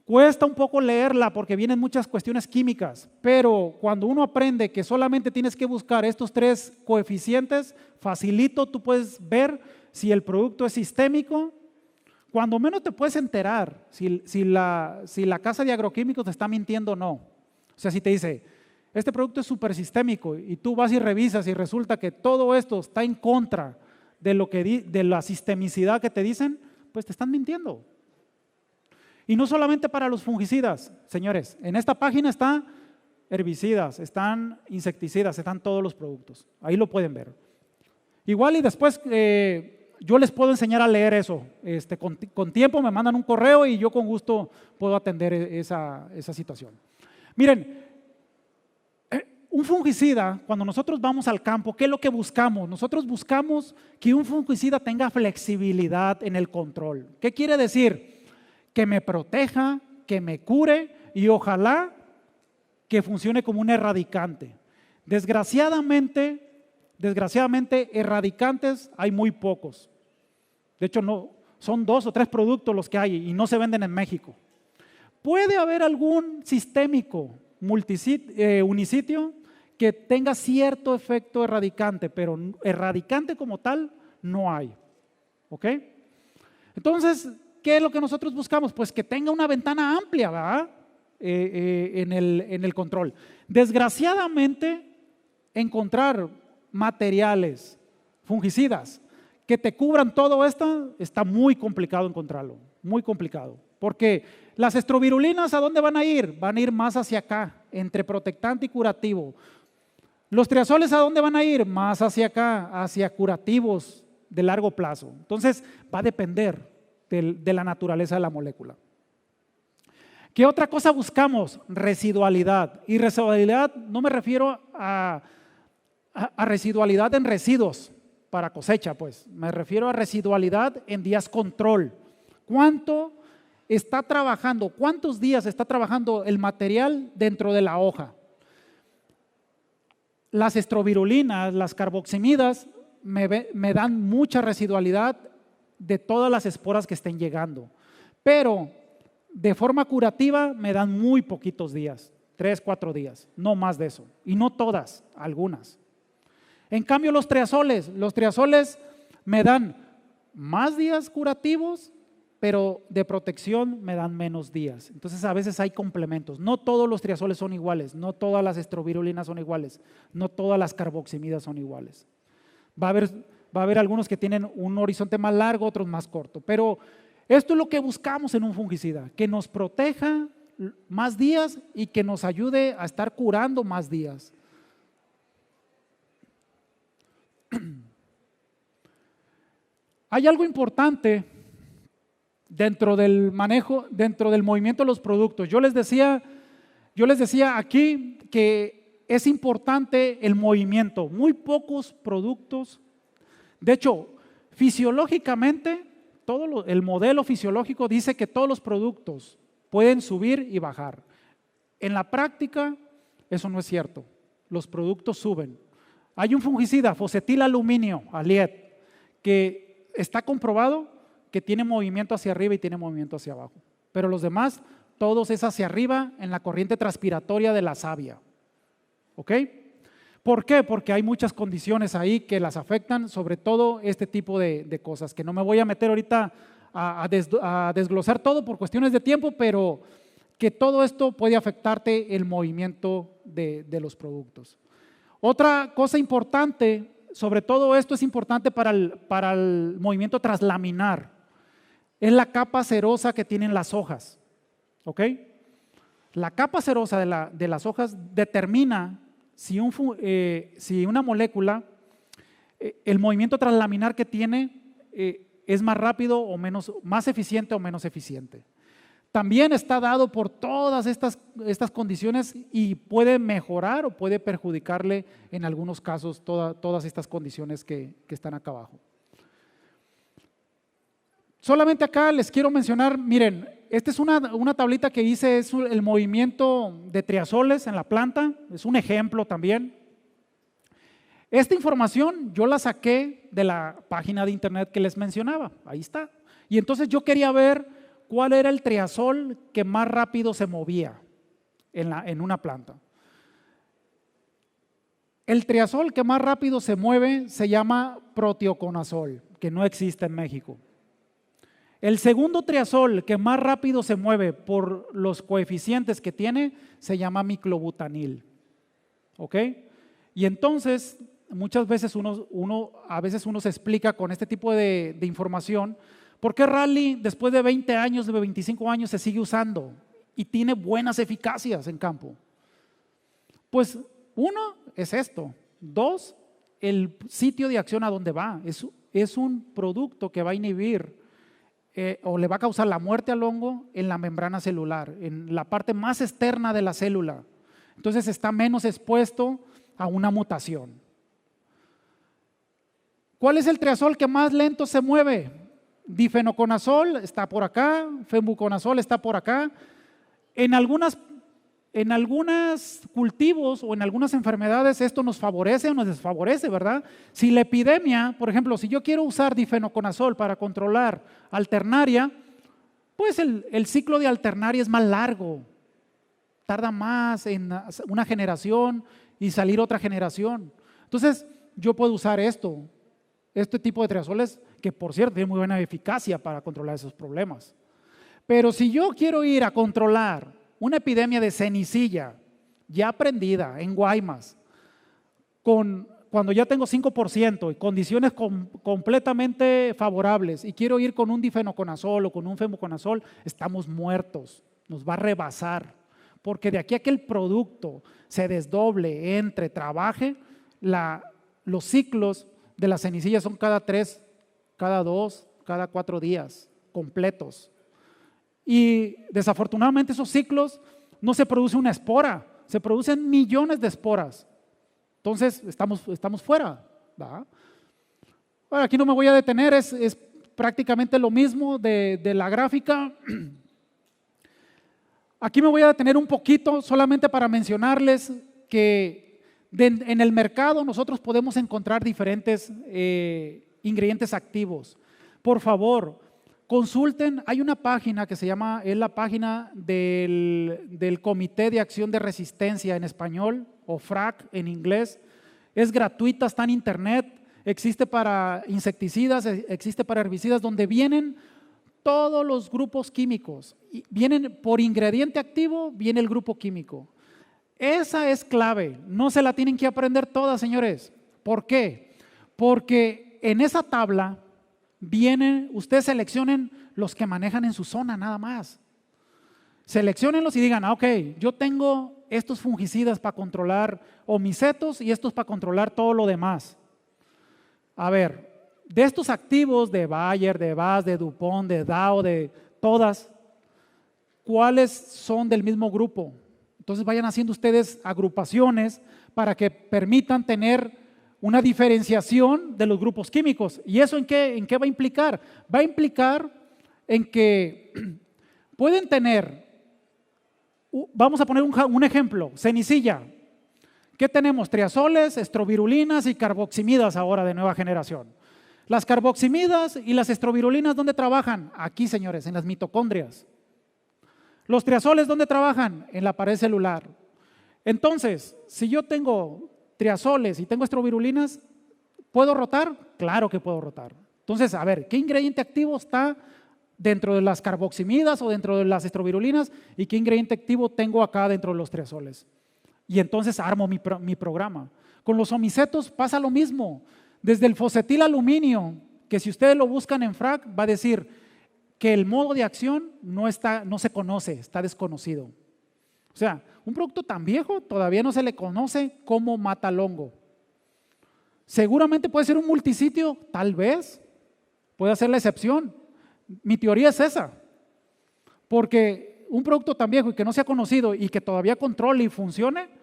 Cuesta un poco leerla porque vienen muchas cuestiones químicas, pero cuando uno aprende que solamente tienes que buscar estos 3 coeficientes, facilito, tú puedes ver si el producto es sistémico. Cuando menos te puedes enterar si la casa de agroquímicos te está mintiendo o no. O sea, si te dice, este producto es súper sistémico y tú vas y revisas y resulta que todo esto está en contra de la sistemicidad que te dicen, pues te están mintiendo. Y no solamente para los fungicidas, señores, en esta página están herbicidas, están insecticidas, están todos los productos. Ahí lo pueden ver. Igual y después yo les puedo enseñar a leer eso. Con tiempo me mandan un correo y yo con gusto puedo atender esa situación. Miren, un fungicida, cuando nosotros vamos al campo, ¿qué es lo que buscamos? Nosotros buscamos que un fungicida tenga flexibilidad en el control. ¿Qué quiere decir? Que me proteja, que me cure y ojalá que funcione como un erradicante. Desgraciadamente, erradicantes hay muy pocos. De hecho, no, son 2 o 3 productos los que hay y no se venden en México. Puede haber algún sistémico unisitio que tenga cierto efecto erradicante, pero erradicante como tal no hay. ¿Ok? Entonces, ¿qué es lo que nosotros buscamos? Pues que tenga una ventana amplia, ¿verdad? En el control. Desgraciadamente, encontrar materiales fungicidas que te cubran todo esto está muy complicado encontrarlo, muy complicado. Porque las estrovirulinas, ¿a dónde van a ir? Van a ir más hacia acá, entre protectante y curativo. Los triazoles, ¿a dónde van a ir? Más hacia acá, hacia curativos de largo plazo. Entonces, va a depender de la naturaleza de la molécula. ¿Qué otra cosa buscamos? Residualidad. Y residualidad no me refiero a residualidad en residuos, para cosecha, pues. Me refiero a residualidad en días control. ¿Cuánto está trabajando? ¿Cuántos días está trabajando el material dentro de la hoja? Las estrovirulinas, las carboximidas me dan mucha residualidad de todas las esporas que estén llegando, pero de forma curativa me dan muy poquitos días, 3, 4 días, no más de eso, y no todas, algunas. En cambio los triazoles me dan más días curativos, pero de protección me dan menos días. Entonces a veces hay complementos. No todos los triazoles son iguales, no todas las estrovirulinas son iguales, no todas las carboximidas son iguales. Va a haber algunos que tienen un horizonte más largo, otros más corto, pero esto es lo que buscamos en un fungicida, que nos proteja más días y que nos ayude a estar curando más días. Hay algo importante dentro del manejo, dentro del movimiento de los productos. Yo les decía aquí que es importante el movimiento. Muy pocos productos, de hecho, fisiológicamente, el modelo fisiológico dice que todos los productos pueden subir y bajar. En la práctica, eso no es cierto. Los productos suben. Hay un fungicida, fosfetilaluminio, Aliet, que está comprobado que tiene movimiento hacia arriba y tiene movimiento hacia abajo. Pero los demás, todos es hacia arriba en la corriente transpiratoria de la savia. ¿Ok? ¿Por qué? Porque hay muchas condiciones ahí que las afectan, sobre todo este tipo de cosas, que no me voy a meter ahorita a desglosar todo por cuestiones de tiempo, pero que todo esto puede afectarte el movimiento de los productos. Otra cosa importante, sobre todo esto es importante para el movimiento translaminar, es la capa cerosa que tienen las hojas. ¿Ok? La capa cerosa de las hojas determina si una molécula, el movimiento translaminar que tiene es más rápido o menos, más eficiente o menos eficiente. También está dado por todas estas condiciones y puede mejorar o puede perjudicarle en algunos casos todas estas condiciones que están acá abajo. Solamente acá les quiero mencionar, miren, esta es una tablita que hice, es el movimiento de triazoles en la planta, es un ejemplo también. Esta información yo la saqué de la página de internet que les mencionaba, ahí está. Y entonces yo quería ver cuál era el triazol que más rápido se movía en una planta. El triazol que más rápido se mueve se llama proteoconazol, que no existe en México. El segundo triazol que más rápido se mueve por los coeficientes que tiene se llama miclobutanil. ¿Ok? Y entonces muchas veces a veces uno se explica con este tipo de información por qué Rally después de 20 años, de 25 años se sigue usando y tiene buenas eficacias en campo. Pues uno es esto, dos, el sitio de acción a donde va, es un producto que va a inhibir o le va a causar la muerte al hongo en la membrana celular, en la parte más externa de la célula. Entonces está menos expuesto a una mutación. ¿Cuál es el triazol que más lento se mueve? Difenoconazol está por acá, fembuconazol está por acá. En algunos cultivos o en algunas enfermedades esto nos favorece o nos desfavorece, ¿verdad? Si la epidemia, por ejemplo, si yo quiero usar difenoconazol para controlar alternaria, pues el ciclo de alternaria es más largo, tarda más en una generación y salir otra generación. Entonces yo puedo usar este tipo de triazoles que por cierto tiene muy buena eficacia para controlar esos problemas. Pero si yo quiero ir a controlar una epidemia de cenicilla ya aprendida en Guaymas, cuando ya tengo 5% y condiciones completamente favorables y quiero ir con un difenoconazol o con un fembuconazol, estamos muertos, nos va a rebasar, porque de aquí a que el producto se desdoble, trabaje, los ciclos de la cenicilla son cada 3, cada 2, cada 4 días completos. Y desafortunadamente esos ciclos no se produce una espora, se producen millones de esporas. Entonces estamos fuera, ¿verdad? Bueno, aquí no me voy a detener, es prácticamente lo mismo de la gráfica. Aquí me voy a detener un poquito solamente para mencionarles que en el mercado nosotros podemos encontrar diferentes ingredientes activos. Por favor, consulten, hay una página que se llama, es la página del Comité de Acción de Resistencia en español, o FRAC en inglés. Es gratuita, está en internet, existe para insecticidas, existe para herbicidas, donde vienen todos los grupos químicos. Vienen por ingrediente activo, viene el grupo químico. Esa es clave, no se la tienen que aprender todas, señores. ¿Por qué? Porque en esa tabla vienen, ustedes seleccionen los que manejan en su zona nada más. Selecciónenlos y digan, ok, yo tengo estos fungicidas para controlar omicetos y estos para controlar todo lo demás. A ver, de estos activos de Bayer, de BASF, de DuPont, de Dow, de todas, ¿cuáles son del mismo grupo? Entonces vayan haciendo ustedes agrupaciones para que permitan tener una diferenciación de los grupos químicos. ¿Y eso en qué va a implicar? Va a implicar en que pueden tener, vamos a poner un ejemplo, cenicilla. ¿Qué tenemos? Triazoles, estrovirulinas y carboximidas ahora de nueva generación. Las carboximidas y las estrovirulinas, ¿dónde trabajan? Aquí, señores, en las mitocondrias. Los triazoles, ¿dónde trabajan? En la pared celular. Entonces, si yo tengo triazoles y tengo estrovirulinas, ¿puedo rotar? Claro que puedo rotar. Entonces, a ver, ¿qué ingrediente activo está dentro de las carboximidas o dentro de las estrovirulinas? ¿Y qué ingrediente activo tengo acá dentro de los triazoles? Y entonces armo mi programa. Con los omicetos pasa lo mismo. Desde el fosfetilaluminio, que si ustedes lo buscan en FRAC, va a decir que el modo de acción no se conoce, está desconocido. O sea, un producto tan viejo todavía no se le conoce cómo mata al hongo. Seguramente puede ser un multisitio, tal vez, puede ser la excepción. Mi teoría es esa, porque un producto tan viejo y que no se ha conocido y que todavía controle y funcione,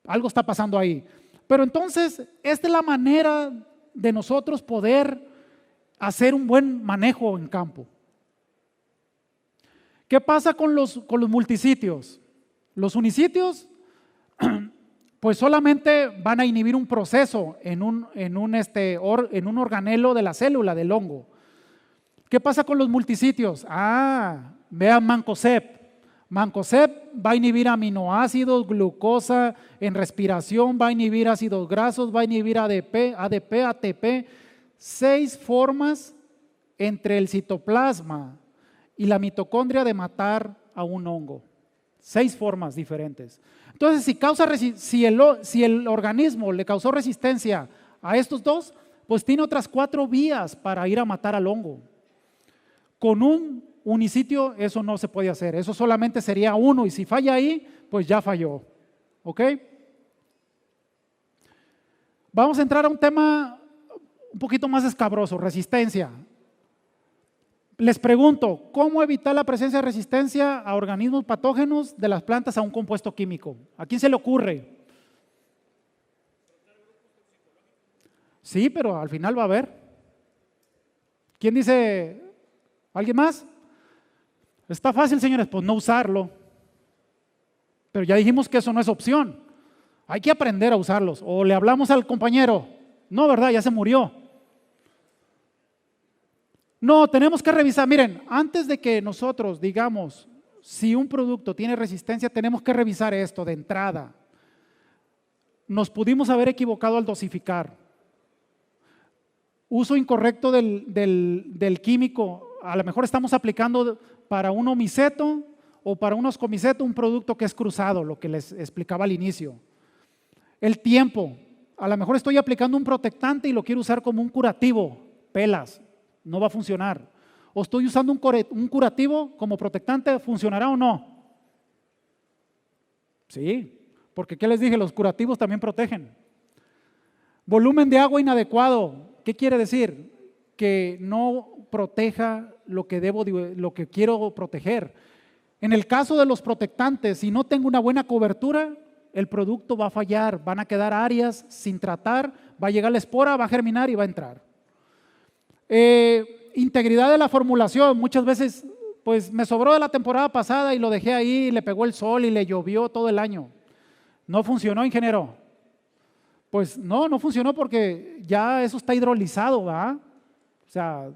algo está pasando ahí. Pero entonces, esta es la manera de nosotros poder hacer un buen manejo en campo. ¿Qué pasa con los multisitios? Los unisitios, pues solamente van a inhibir un proceso en un organelo de la célula del hongo. ¿Qué pasa con los multisitios? Vean Mancozeb. Mancozeb va a inhibir aminoácidos, glucosa en respiración, va a inhibir ácidos grasos, va a inhibir ADP, ATP, 6 formas entre el citoplasma y la mitocondria de matar a un hongo. 6 formas diferentes. Entonces, si el organismo le causó resistencia a estos dos, pues tiene otras 4 vías para ir a matar al hongo. Con un unisitio eso no se puede hacer, eso solamente sería uno y si falla ahí, pues ya falló. ¿Ok? Vamos a entrar a un tema un poquito más escabroso, resistencia. Les pregunto, ¿cómo evitar la presencia de resistencia a organismos patógenos de las plantas a un compuesto químico? ¿A quién se le ocurre? Sí, pero al final va a haber. ¿Quién dice? ¿Alguien más? Está fácil, señores, pues no usarlo. Pero ya dijimos que eso no es opción. Hay que aprender a usarlos. O le hablamos al compañero. No, ¿verdad? Ya se murió. No, tenemos que revisar. Miren, antes de que nosotros digamos si un producto tiene resistencia, tenemos que revisar esto de entrada. Nos pudimos haber equivocado al dosificar. Uso incorrecto del químico. A lo mejor estamos aplicando para un omiceto o para un oscomiceto un producto que es cruzado, lo que les explicaba al inicio. El tiempo. A lo mejor estoy aplicando un protectante y lo quiero usar como un curativo. Pelas. No va a funcionar. O estoy usando un curativo como protectante, ¿funcionará o no? Sí, porque ¿qué les dije? Los curativos también protegen. Volumen de agua inadecuado. ¿Qué quiere decir? Que no proteja lo que quiero proteger. En el caso de los protectantes, si no tengo una buena cobertura, el producto va a fallar, van a quedar áreas sin tratar, va a llegar la espora, va a germinar y va a entrar. Integridad de la formulación, muchas veces pues me sobró de la temporada pasada y lo dejé ahí, le pegó el sol y le llovió todo el año. ¿No funcionó, ingeniero? Pues no funcionó porque ya eso está hidrolizado, ¿verdad? O sea,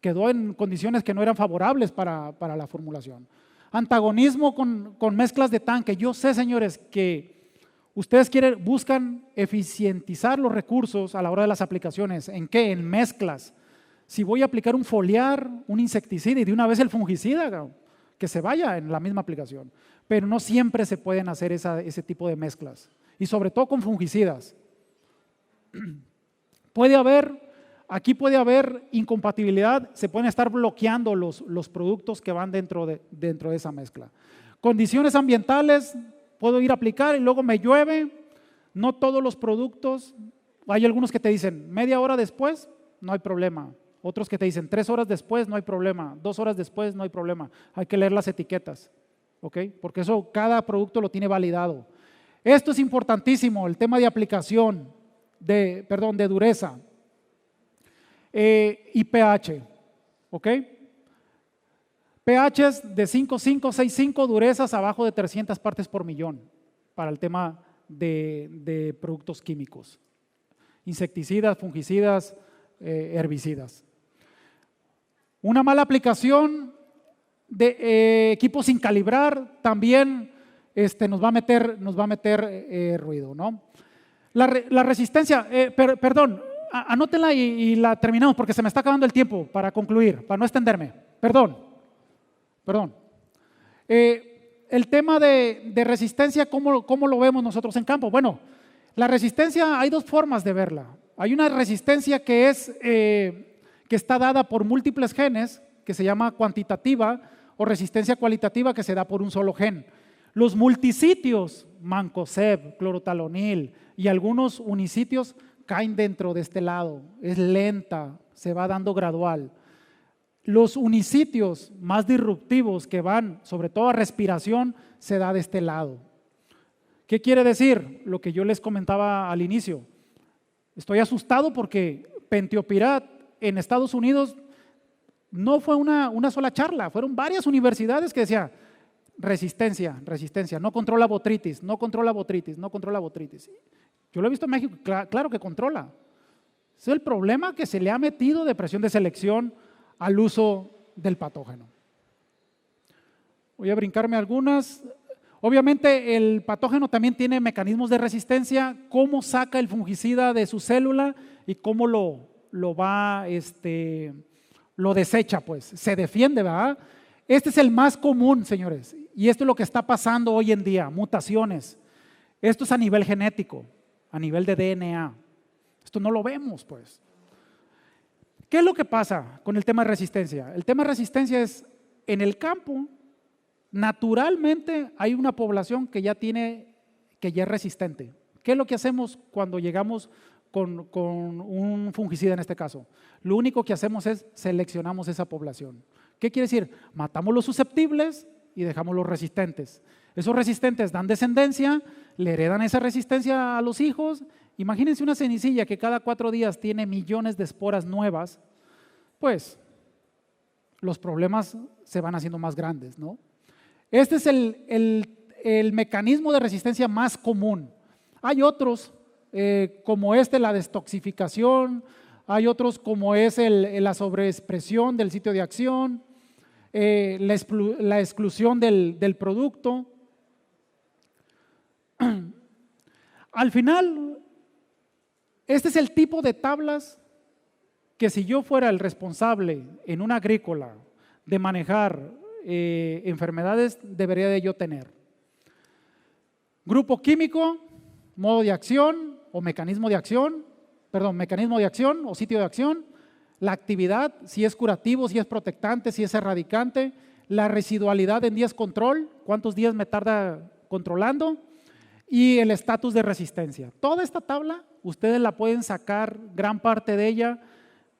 quedó en condiciones que no eran favorables para la formulación. Antagonismo con mezclas de tanque. Yo sé, señores, que ustedes buscan eficientizar los recursos a la hora de las aplicaciones. ¿En qué? En mezclas. Si voy a aplicar un foliar, un insecticida y de una vez el fungicida, que se vaya en la misma aplicación. Pero no siempre se pueden hacer ese tipo de mezclas. Y sobre todo con fungicidas. Aquí puede haber incompatibilidad, se pueden estar bloqueando los productos que van dentro de esa mezcla. Condiciones ambientales, puedo ir a aplicar y luego me llueve. No todos los productos, hay algunos que te dicen media hora después, no hay problema. Otros que te dicen 3 horas después, no hay problema. 2 horas después, no hay problema. Hay que leer las etiquetas, ¿ok? Porque eso cada producto lo tiene validado. Esto es importantísimo, el tema de aplicación, de dureza y pH, ¿ok? pHs de 5.5, 6.5, durezas abajo de 300 partes por millón para el tema de productos químicos, insecticidas, fungicidas, herbicidas. Una mala aplicación de equipos sin calibrar también nos va a meter ruido, ¿no? La resistencia, perdón, anótenla y la terminamos porque se me está acabando el tiempo para concluir, para no extenderme. Perdón. El tema de resistencia, ¿cómo lo vemos nosotros en campo? Bueno, la resistencia hay dos formas de verla. Hay una resistencia que está dada por múltiples genes, que se llama cuantitativa, o resistencia cualitativa, que se da por un solo gen. Los multisitios, mancozeb, clorotalonil y algunos unisitios caen dentro de este lado. Es lenta, se va dando gradual. Los unisitios más disruptivos que van sobre todo a respiración se da de este lado. ¿Qué quiere decir? Lo que yo les comentaba al inicio. Estoy asustado porque Pentiopirat en Estados Unidos no fue una sola charla, fueron varias universidades que decían resistencia, no controla botritis. Yo lo he visto en México, claro que controla. Es el problema que se le ha metido de presión de selección al uso del patógeno. Voy a brincarme algunas. Obviamente el patógeno también tiene mecanismos de resistencia, cómo saca el fungicida de su célula y cómo lo desecha, pues, se defiende, ¿verdad? Este es el más común, señores, y esto es lo que está pasando hoy en día, mutaciones. Esto es a nivel genético, a nivel de DNA. Esto no lo vemos, pues. ¿Qué es lo que pasa con el tema de resistencia? El tema de resistencia es, en el campo, naturalmente hay una población que ya es resistente. ¿Qué es lo que hacemos cuando llegamos con un fungicida en este caso? Lo único que hacemos es seleccionamos esa población. ¿Qué quiere decir? Matamos los susceptibles y dejamos los resistentes. Esos resistentes dan descendencia, le heredan esa resistencia a los hijos. Imagínense una cenicilla que cada 4 días tiene millones de esporas nuevas, pues los problemas se van haciendo más grandes, ¿no? Este es el mecanismo de resistencia más común. Hay otros como la destoxificación, hay otros como es la sobreexpresión del sitio de acción, la exclusión del producto. Al final, este es el tipo de tablas que si yo fuera el responsable en una agrícola de manejar enfermedades, debería de yo tener. Grupo químico, modo de acción o mecanismo de acción o sitio de acción, la actividad, si es curativo, si es protectante, si es erradicante, la residualidad en días control, cuántos días me tarda controlando, y el estatus de resistencia. Toda esta tabla ustedes la pueden sacar, gran parte de ella,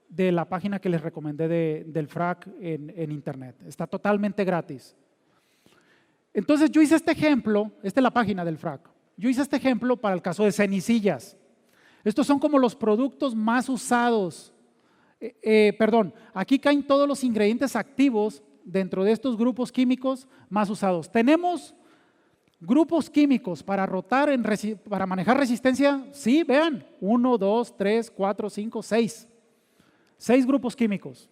de la página que les recomendé del FRAC en internet. Está totalmente gratis. Entonces yo hice este ejemplo, esta es la página del FRAC. Yo hice este ejemplo para el caso de cenicillas. Estos son como los productos más usados. Aquí caen todos los ingredientes activos dentro de estos grupos químicos más usados. Tenemos grupos químicos para rotar, para manejar resistencia. Sí, vean, 1, 2, 3, 4, 5, 6. 6 grupos químicos.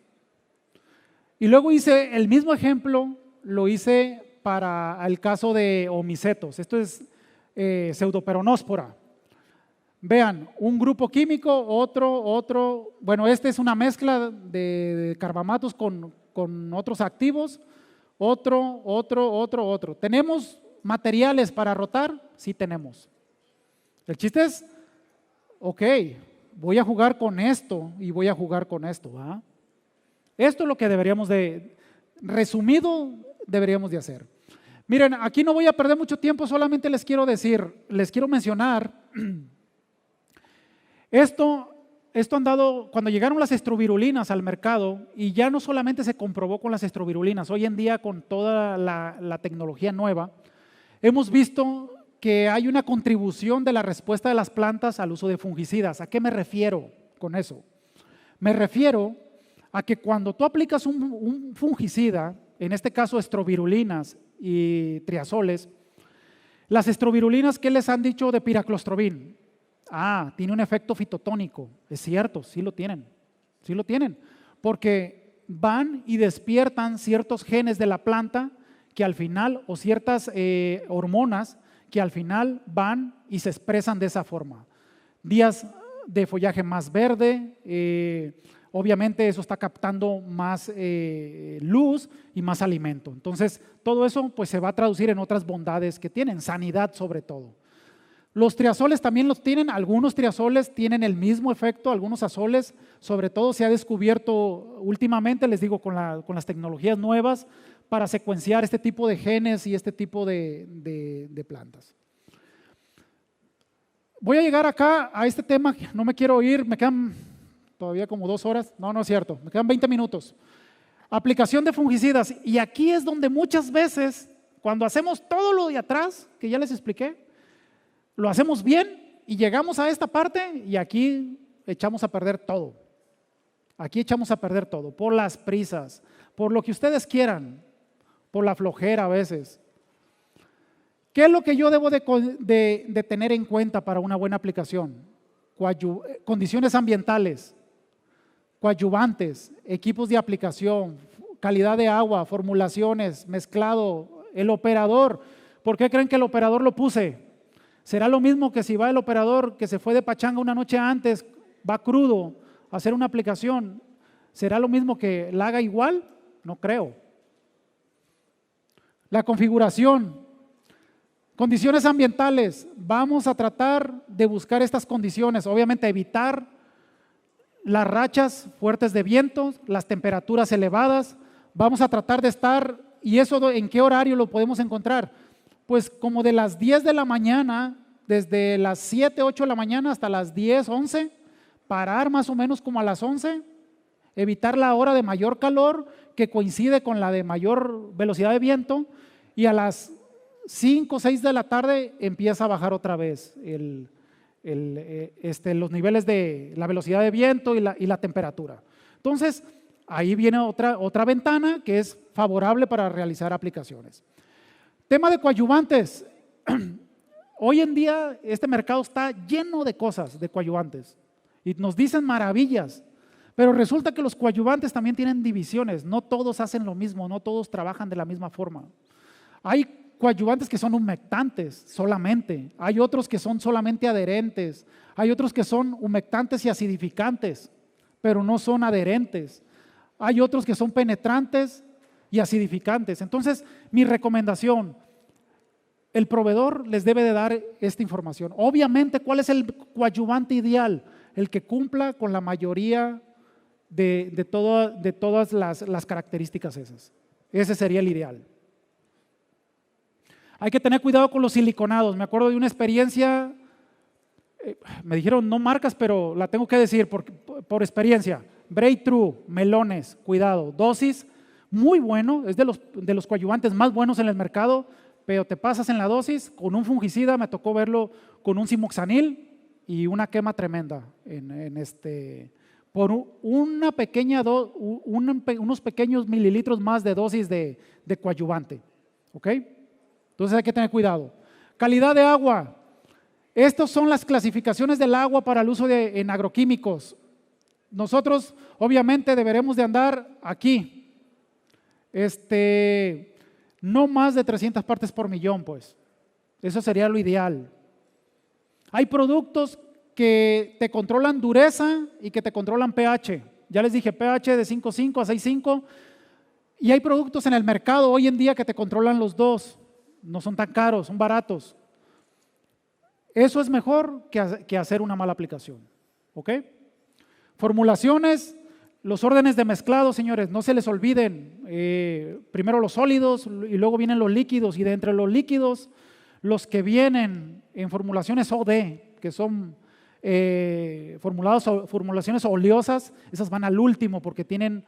Y luego hice el mismo ejemplo, lo hice para el caso de omicetos. Esto es pseudoperonóspora. Vean, un grupo químico, otro. Bueno, este es una mezcla de carbamatos con otros activos. Otro. ¿Tenemos materiales para rotar? Sí tenemos. El chiste es, ok, voy a jugar con esto y voy a jugar con esto. ¿Ah? Esto es lo que deberíamos resumido, deberíamos de hacer. Miren, aquí no voy a perder mucho tiempo, solamente les quiero mencionar, esto han dado, cuando llegaron las estrovirulinas al mercado, y ya no solamente se comprobó con las estrovirulinas, hoy en día con toda la tecnología nueva, hemos visto que hay una contribución de la respuesta de las plantas al uso de fungicidas. ¿A qué me refiero con eso? Me refiero a que cuando tú aplicas un fungicida, en este caso estrovirulinas y triazoles, las estrovirulinas, ¿qué les han dicho de piraclostrobin? Tiene un efecto fitotónico. Es cierto, sí lo tienen, porque van y despiertan ciertos genes de la planta que al final, o ciertas hormonas que al final van y se expresan de esa forma. Días de follaje más verde, obviamente eso está captando más luz y más alimento. Entonces, todo eso pues se va a traducir en otras bondades que tienen, sanidad sobre todo. Los triazoles también los tienen, algunos triazoles tienen el mismo efecto, algunos azoles, sobre todo se ha descubierto últimamente, les digo, con las tecnologías nuevas, para secuenciar este tipo de genes y este tipo de plantas. Voy a llegar acá a este tema, no me quiero ir, me quedan todavía como 2 horas, no es cierto, me quedan 20 minutos. Aplicación de fungicidas, y aquí es donde muchas veces, cuando hacemos todo lo de atrás, que ya les expliqué, lo hacemos bien y llegamos a esta parte y aquí echamos a perder todo. Aquí echamos a perder todo, por las prisas, por lo que ustedes quieran, por la flojera a veces. ¿Qué es lo que yo debo de tener en cuenta para una buena aplicación? Condiciones ambientales, coadyuvantes, equipos de aplicación, calidad de agua, formulaciones, mezclado, el operador. ¿Por qué creen que el operador lo puse? ¿Será lo mismo que si va el operador que se fue de pachanga una noche antes, va crudo a hacer una aplicación? ¿Será lo mismo que la haga igual? No creo. La configuración, condiciones ambientales, vamos a tratar de buscar estas condiciones, obviamente evitar las rachas fuertes de viento, las temperaturas elevadas, vamos a tratar de estar, ¿y eso en qué horario lo podemos encontrar? Pues como de las 10 de la mañana, desde las 7, 8 de la mañana hasta las 10, 11, parar más o menos como a las 11, evitar la hora de mayor calor que coincide con la de mayor velocidad de viento, y a las 5, 6 de la tarde empieza a bajar otra vez los niveles de la velocidad de viento y la temperatura. Entonces, ahí viene otra ventana que es favorable para realizar aplicaciones. Tema de coadyuvantes. Hoy en día este mercado está lleno de cosas, de coadyuvantes, y nos dicen maravillas, pero resulta que los coadyuvantes también tienen divisiones, no todos hacen lo mismo, no todos trabajan de la misma forma. Hay coadyuvantes que son humectantes solamente, hay otros que son solamente adherentes, hay otros que son humectantes y acidificantes, pero no son adherentes, hay otros que son penetrantes y acidificantes. Entonces, mi recomendación, el proveedor les debe de dar esta información. Obviamente, ¿cuál es el coadyuvante ideal? El que cumpla con la mayoría de todas las características esas. Ese sería el ideal. Hay que tener cuidado con los siliconados. Me acuerdo de una experiencia, me dijeron no marcas, pero la tengo que decir por experiencia. Breakthrough, melones, cuidado. Dosis, muy bueno, es de los coadyuvantes más buenos en el mercado, pero te pasas en la dosis con un fungicida, me tocó verlo con un simoxanil, y una quema tremenda por una pequeña unos pequeños mililitros más de dosis de coadyuvante. ¿Ok? Entonces hay que tener cuidado. Calidad de agua. Estas son las clasificaciones del agua para el uso en agroquímicos. Nosotros obviamente deberemos de andar aquí. No más de 300 partes por millón, pues. Eso sería lo ideal. Hay productos que te controlan dureza y que te controlan pH. Ya les dije, pH de 5.5 a 6.5. Y hay productos en el mercado hoy en día que te controlan los dos. No son tan caros, son baratos. Eso es mejor que hacer una mala aplicación. ¿Ok? Formulaciones, los órdenes de mezclado, señores, no se les olviden. Primero los sólidos y luego vienen los líquidos. Y de entre los líquidos, los que vienen en formulaciones OD, que son formulaciones oleosas, esas van al último porque tienen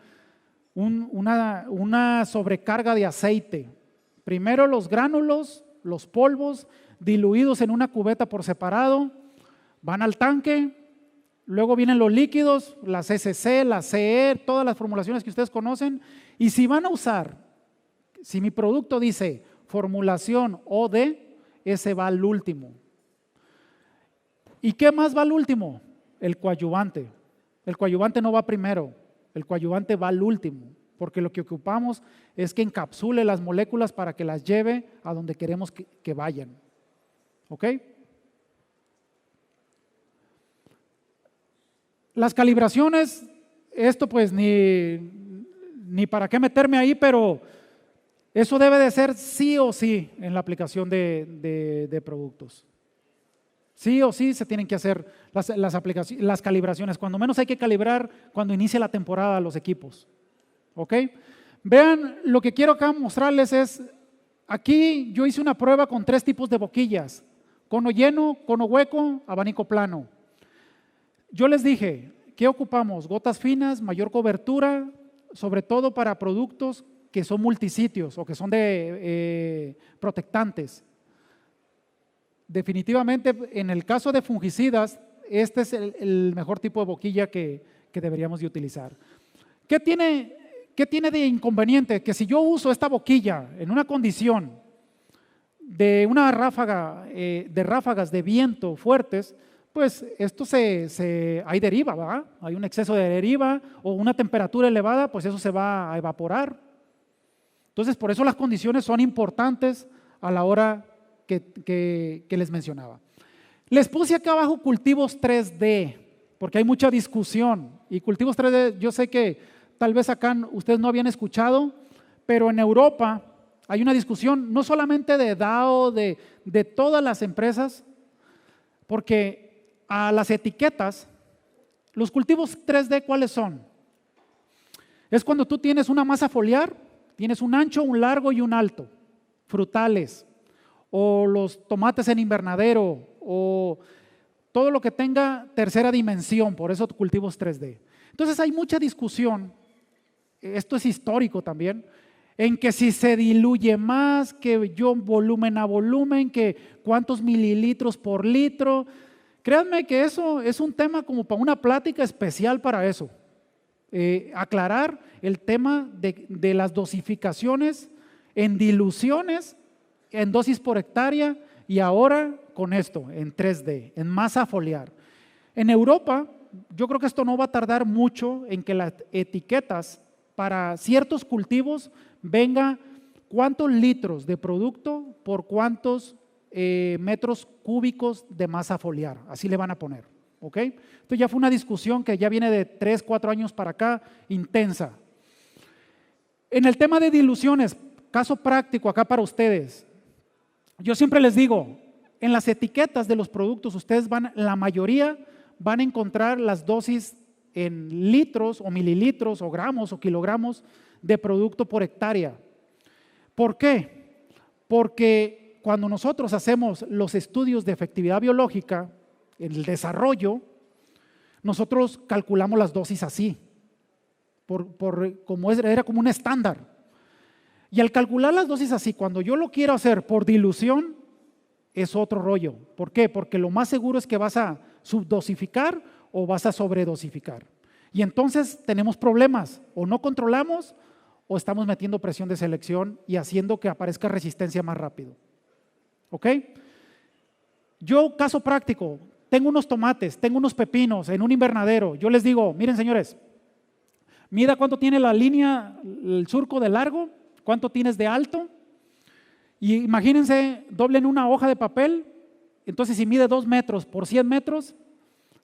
una sobrecarga de aceite. Primero los gránulos, los polvos, diluidos en una cubeta por separado, van al tanque, luego vienen los líquidos, la CCC, la CE, todas las formulaciones que ustedes conocen, y si van a usar, si mi producto dice formulación OD, ese va al último. ¿Y qué más va al último? El coadyuvante. El coadyuvante no va primero, el coadyuvante va al último, porque lo que ocupamos es que encapsule las moléculas para que las lleve a donde queremos que vayan. ¿Ok? Las calibraciones, esto pues ni para qué meterme ahí, pero eso debe de ser sí o sí en la aplicación de productos. Sí o sí se tienen que hacer las calibraciones. Cuando menos hay que calibrar cuando inicie la temporada los equipos. ¿Ok? Vean, lo que quiero acá mostrarles es, aquí yo hice una prueba con 3 tipos de boquillas. Cono lleno, cono hueco, abanico plano. Yo les dije, ¿qué ocupamos? Gotas finas, mayor cobertura, sobre todo para productos que son multisitios o que son de protectantes. Definitivamente, en el caso de fungicidas, este es el mejor tipo de boquilla que deberíamos de utilizar. ¿Qué tiene de inconveniente? Que si yo uso esta boquilla en una condición de una ráfaga, de ráfagas de viento fuertes, pues esto hay deriva, ¿verdad? Hay un exceso de deriva o una temperatura elevada, pues eso se va a evaporar. Entonces, por eso las condiciones son importantes a la hora que les mencionaba. Les puse acá abajo cultivos 3D, porque hay mucha discusión. Y cultivos 3D, yo sé que tal vez acá ustedes no habían escuchado, pero en Europa hay una discusión, no solamente de DAO, de todas las empresas, porque a las etiquetas, los cultivos 3D, ¿cuáles son? Es cuando tú tienes una masa foliar, tienes un ancho, un largo y un alto, frutales, o los tomates en invernadero, o todo lo que tenga tercera dimensión, por eso cultivos 3D. Entonces hay mucha discusión, esto es histórico también, en que si se diluye más, que yo volumen a volumen, que cuántos mililitros por litro. Créanme que eso es un tema como para una plática especial para eso. Aclarar el tema de las dosificaciones en diluciones, en dosis por hectárea y ahora con esto, en 3D, en masa foliar. En Europa, yo creo que esto no va a tardar mucho en que las etiquetas para ciertos cultivos venga cuántos litros de producto por cuántos metros cúbicos de masa foliar, así le van a poner, ¿ok? Esto ya fue una discusión que ya viene de 3, 4 años para acá, intensa. En el tema de diluciones, caso práctico acá para ustedes, yo siempre les digo, en las etiquetas de los productos ustedes la mayoría van a encontrar las dosis en litros o mililitros o gramos o kilogramos de producto por hectárea. ¿Por qué? Porque cuando nosotros hacemos los estudios de efectividad biológica, en el desarrollo, nosotros calculamos las dosis así, como era como un estándar. Y al calcular las dosis así, cuando yo lo quiero hacer por dilución, es otro rollo. ¿Por qué? Porque lo más seguro es que vas a subdosificar o vas a sobredosificar. Y entonces tenemos problemas, o no controlamos o estamos metiendo presión de selección y haciendo que aparezca resistencia más rápido. ¿Ok? Yo, caso práctico, tengo unos tomates, tengo unos pepinos en un invernadero. Yo les digo, miren señores, mida cuánto tiene la línea, el surco de largo, cuánto tienes de alto. Y imagínense, doblen una hoja de papel. Entonces si mide 2 metros por 100 metros,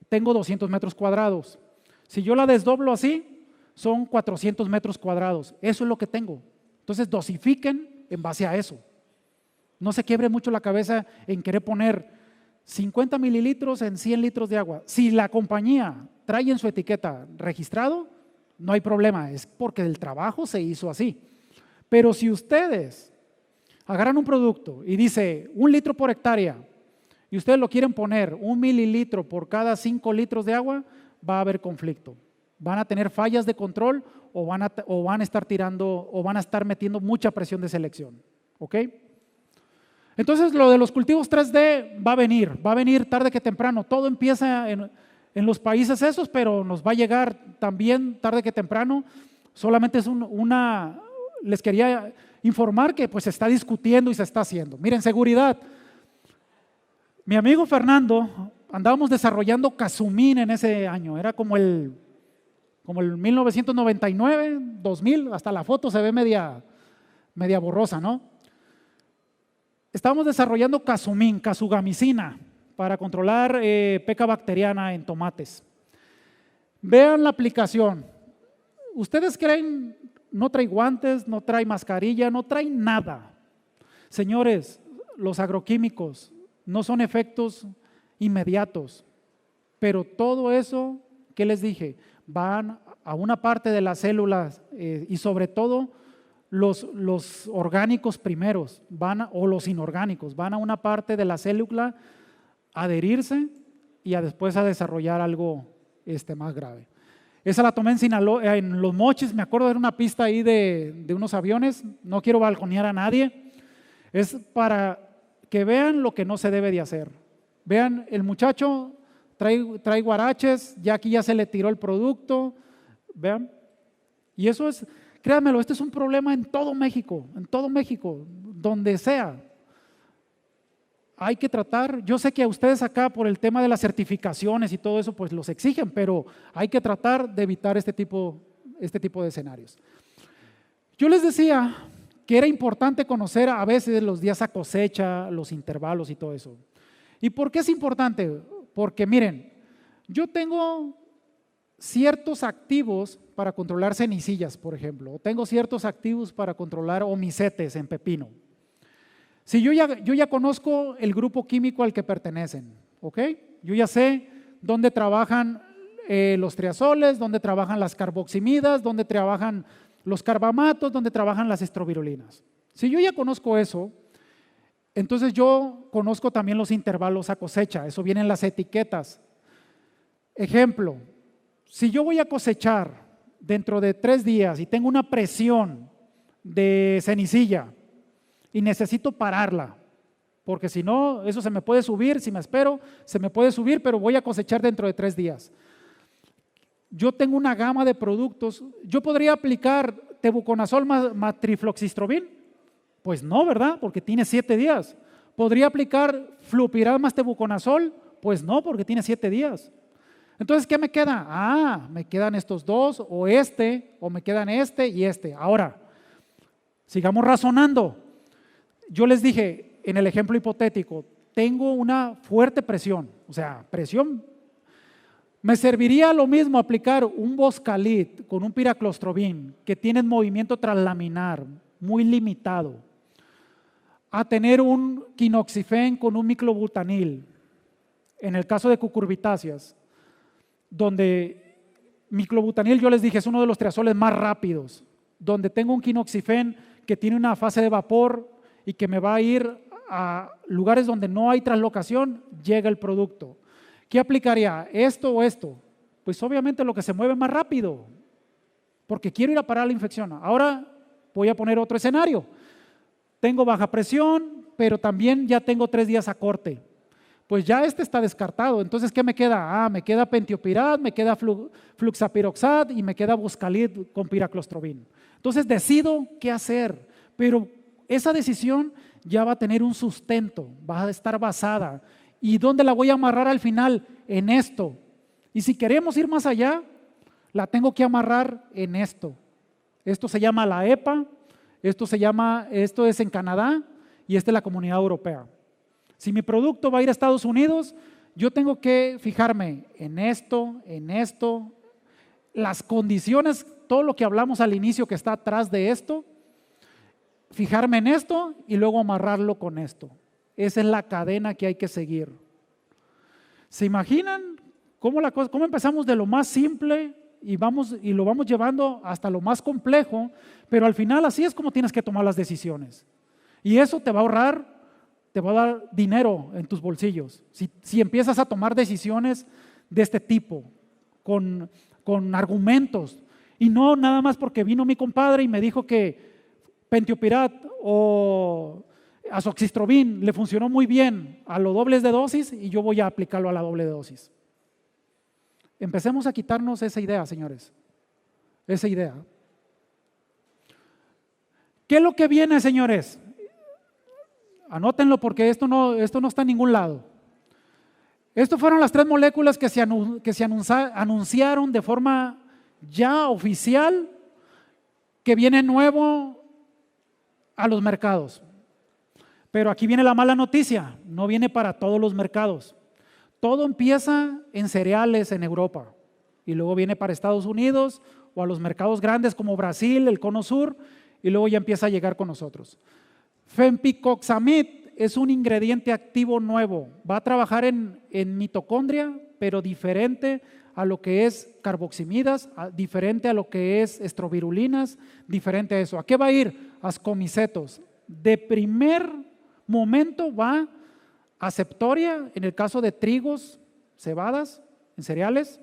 tengo 200 metros cuadrados. Si yo la desdoblo así, son 400 metros cuadrados. Eso es lo que tengo. Entonces dosifiquen en base a eso. No se quiebre mucho la cabeza en querer poner 50 mililitros en 100 litros de agua. Si la compañía trae en su etiqueta registrado, no hay problema, es porque el trabajo se hizo así. Pero si ustedes agarran un producto y dice 1 litro por hectárea y ustedes lo quieren poner 1 mililitro por cada 5 litros de agua, va a haber conflicto. Van a tener fallas de control o van a estar tirando o van a estar metiendo mucha presión de selección. ¿Ok? Entonces lo de los cultivos 3D va a venir tarde que temprano. Todo empieza en los países esos, pero nos va a llegar también tarde que temprano. Solamente es les quería informar que pues se está discutiendo y se está haciendo. Miren, seguridad. Mi amigo Fernando, andábamos desarrollando Casumín en ese año. Era como el 1999, 2000, hasta la foto se ve media borrosa, ¿no? Estábamos desarrollando Casumín, casugamicina, para controlar peca bacteriana en tomates. Vean la aplicación. ¿Ustedes creen? No trae guantes, no trae mascarilla, no trae nada. Señores, los agroquímicos no son efectos inmediatos, pero todo eso, ¿qué les dije? Van a una parte de las células y sobre todo los orgánicos primeros, o los inorgánicos, van a una parte de la célula a adherirse y después a desarrollar algo más grave. Esa la tomé en Sinaloa, en Los Mochis, me acuerdo de una pista ahí de unos aviones, no quiero balconear a nadie, es para que vean lo que no se debe de hacer. Vean, el muchacho trae guaraches, ya aquí ya se le tiró el producto, vean, y eso es, créanmelo, este es un problema en todo México, donde sea. Hay que tratar, yo sé que a ustedes acá por el tema de las certificaciones y todo eso pues los exigen, pero hay que tratar de evitar este tipo de escenarios. Yo les decía que era importante conocer a veces los días a cosecha, los intervalos y todo eso. ¿Y por qué es importante? Porque miren, yo tengo ciertos activos para controlar cenicillas, por ejemplo, o tengo ciertos activos para controlar omicetes en pepino. Si yo ya conozco el grupo químico al que pertenecen, ¿ok? Yo ya sé dónde trabajan los triazoles, dónde trabajan las carboximidas, dónde trabajan los carbamatos, dónde trabajan las estrobirulinas. Si yo ya conozco eso, entonces yo conozco también los intervalos a cosecha, eso viene en las etiquetas. Ejemplo, si yo voy a cosechar dentro de 3 días y tengo una presión de cenicilla y necesito pararla, porque si no, eso se me puede subir, si me espero, se me puede subir, pero voy a cosechar dentro de 3 días. Yo tengo una gama de productos, ¿yo podría aplicar tebuconazol matrifloxistrobil? Pues no, ¿verdad? Porque tiene 7 días. ¿Podría aplicar fluopirad más tebuconazol? Pues no, porque tiene 7 días. Entonces, ¿qué me queda? Me quedan estos 2, o me quedan este y este. Ahora, sigamos razonando. Yo les dije, en el ejemplo hipotético, tengo una fuerte presión, o sea, presión. Me serviría lo mismo aplicar un Boscalit con un piraclostrobin que tienen movimiento translaminar muy limitado, a tener un quinoxifen con un miclobutanil, en el caso de cucurbitáceas, donde miclobutanil, yo les dije, es uno de los triazoles más rápidos, donde tengo un quinoxifen que tiene una fase de vapor y que me va a ir a lugares donde no hay translocación, llega el producto. ¿Qué aplicaría? ¿Esto o esto? Pues obviamente lo que se mueve más rápido, porque quiero ir a parar la infección. Ahora voy a poner otro escenario. Tengo baja presión, pero también ya tengo 3 días a corte. pues ya este está descartado. Entonces, ¿qué me queda? Me queda pentiopirat, me queda fluxapiroxat y me queda buscalid con piraclostrobin. Entonces decido qué hacer, pero esa decisión ya va a tener un sustento, va a estar basada. ¿Y dónde la voy a amarrar al final? En esto. Y si queremos ir más allá, la tengo que amarrar en esto. Esto se llama la EPA, esto es en Canadá y esta es la Comunidad Europea. Si mi producto va a ir a Estados Unidos, yo tengo que fijarme en esto, las condiciones, todo lo que hablamos al inicio que está atrás de esto, fijarme en esto y luego amarrarlo con esto. Esa es la cadena que hay que seguir. ¿Se imaginan cómo empezamos de lo más simple y lo vamos llevando hasta lo más complejo? Pero al final así es como tienes que tomar las decisiones. Y eso te va a dar dinero en tus bolsillos. Si empiezas a tomar decisiones de este tipo, con argumentos, y no nada más porque vino mi compadre y me dijo que pentiopirat o azoxystrobin le funcionó muy bien a lo dobles de dosis y yo voy a aplicarlo a la doble de dosis. Empecemos a quitarnos esa idea, señores. Esa idea. ¿Qué es lo que viene, señores? Anótenlo porque esto no está en ningún lado. Estas fueron las 3 moléculas que se anunciaron de forma ya oficial que viene nuevo a los mercados. Pero aquí viene la mala noticia, no viene para todos los mercados. Todo empieza en cereales en Europa y luego viene para Estados Unidos o a los mercados grandes como Brasil, el Cono Sur, y luego ya empieza a llegar con nosotros. Fenpicoxamid es un ingrediente activo nuevo, va a trabajar en mitocondria, pero diferente a lo que es carboximidas, diferente a lo que es estrovirulinas, diferente a eso. ¿A qué va a ir? Ascomicetos. De primer momento va a septoria, en el caso de trigos, cebadas, en cereales,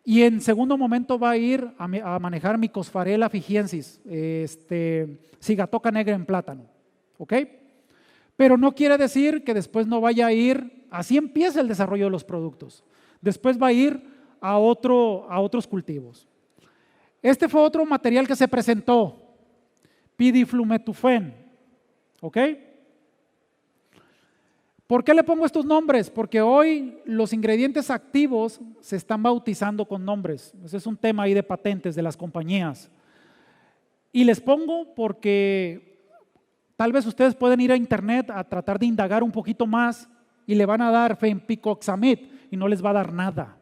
y en segundo momento va a ir a manejar Mycopharela fijiensis, cigatoca negra en plátano. ¿Ok? Pero no quiere decir que después no vaya a ir, así empieza el desarrollo de los productos. Después va a ir a otros cultivos. Este fue otro material que se presentó, pidiflumetufen. ¿Ok? ¿Por qué le pongo estos nombres? Porque hoy los ingredientes activos se están bautizando con nombres. Ese es un tema ahí de patentes de las compañías. Y les pongo porque tal vez ustedes pueden ir a internet a tratar de indagar un poquito más y le van a dar fenpicoxamid y no les va a dar nada.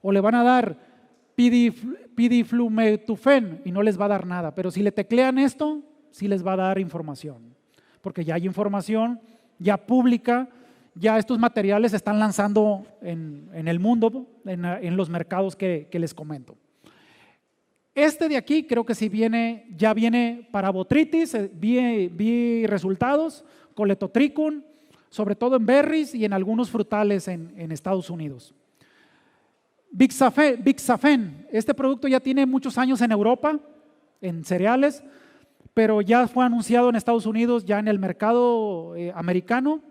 O le van a dar pidiflumetufen y no les va a dar nada. Pero si le teclean esto, sí les va a dar información. Porque ya hay información ya pública, ya estos materiales se están lanzando en el mundo, en los mercados que les comento. Este de aquí creo que sí ya viene para botritis, vi resultados, coletotricum, sobre todo en berries y en algunos frutales en Estados Unidos. Bixafen, este producto ya tiene muchos años en Europa, en cereales, pero ya fue anunciado en Estados Unidos, ya en el mercado americano,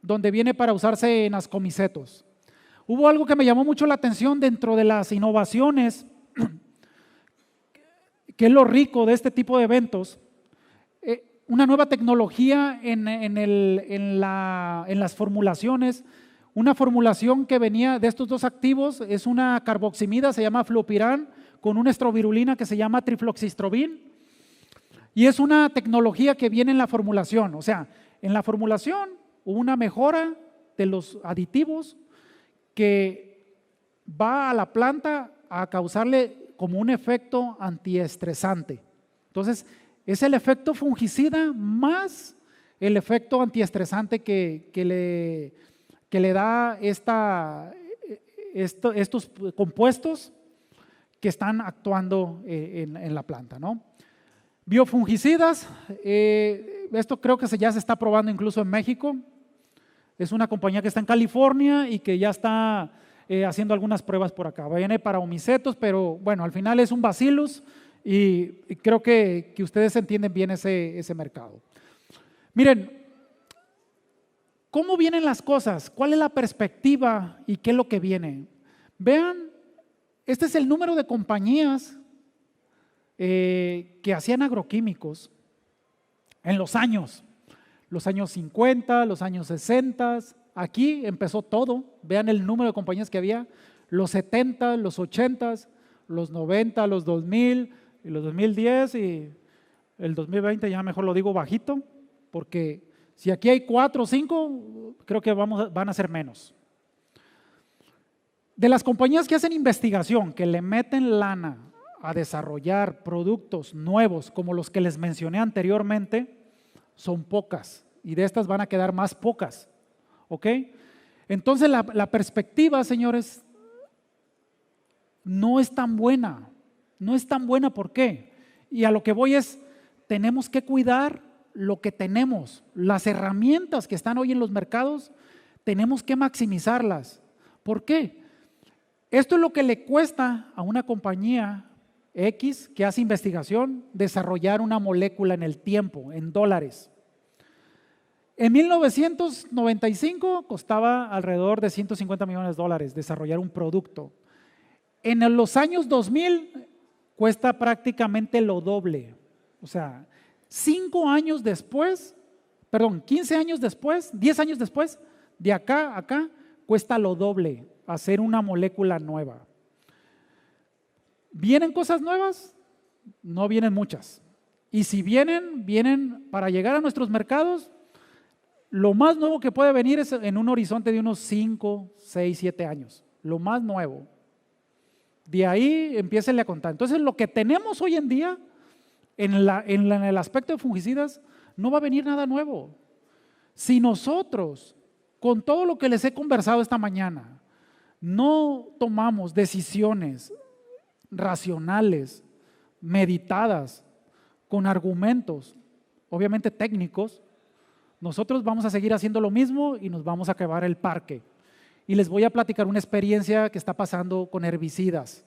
donde viene para usarse en ascomicetos. Hubo algo que me llamó mucho la atención dentro de las innovaciones, que es lo rico de este tipo de eventos, una nueva tecnología en las formulaciones, una formulación que venía de estos dos activos, es una carboximida, se llama fluopiran, con una estrovirulina que se llama trifloxystrobin, y es una tecnología que viene en la formulación, o sea, en la formulación hubo una mejora de los aditivos que va a la planta a causarle como un efecto antiestresante. Entonces, es el efecto fungicida más el efecto antiestresante que le da estos compuestos que están actuando en la planta, ¿no? Biofungicidas, esto creo que ya se está probando incluso en México. Es una compañía que está en California y que ya está haciendo algunas pruebas por acá. Viene para omicetos, pero bueno, al final es un bacillus y creo que ustedes entienden bien ese mercado. Miren, ¿Cómo vienen las cosas? ¿Cuál es la perspectiva y qué es lo que viene? Vean, este es el número de compañías que hacían agroquímicos en los años 50, los años 60. Aquí empezó todo. Vean el número de compañías que había, los 70, los 80, los 90, los 2000 y los 2010 y el 2020 ya mejor lo digo bajito, porque si aquí hay 4 o 5, creo que van a ser menos. De las compañías que hacen investigación, que le meten lana a desarrollar productos nuevos como los que les mencioné anteriormente, son pocas y de estas van a quedar más pocas, ¿ok? Entonces la perspectiva, señores, no es tan buena, ¿por qué? Y a lo que voy es, tenemos que cuidar lo que tenemos, las herramientas que están hoy en los mercados, tenemos que maximizarlas. ¿Por qué? Esto es lo que le cuesta a una compañía X que hace investigación desarrollar una molécula en el tiempo, en dólares. En 1995 costaba alrededor de 150 millones de dólares desarrollar un producto. En los años 2000 cuesta prácticamente lo doble. O sea, 15 años después, de acá a acá, cuesta lo doble hacer una molécula nueva. ¿Vienen cosas nuevas? No vienen muchas. Y si vienen para llegar a nuestros mercados, lo más nuevo que puede venir es en un horizonte de unos 5, 6, 7 años. Lo más nuevo. De ahí empiécenle a contar. Entonces, lo que tenemos hoy en día, en el aspecto de fungicidas, no va a venir nada nuevo. Si nosotros, con todo lo que les he conversado esta mañana, no tomamos decisiones racionales, meditadas, con argumentos, obviamente técnicos, nosotros vamos a seguir haciendo lo mismo y nos vamos a acabar el parque. Y les voy a platicar una experiencia que está pasando con herbicidas,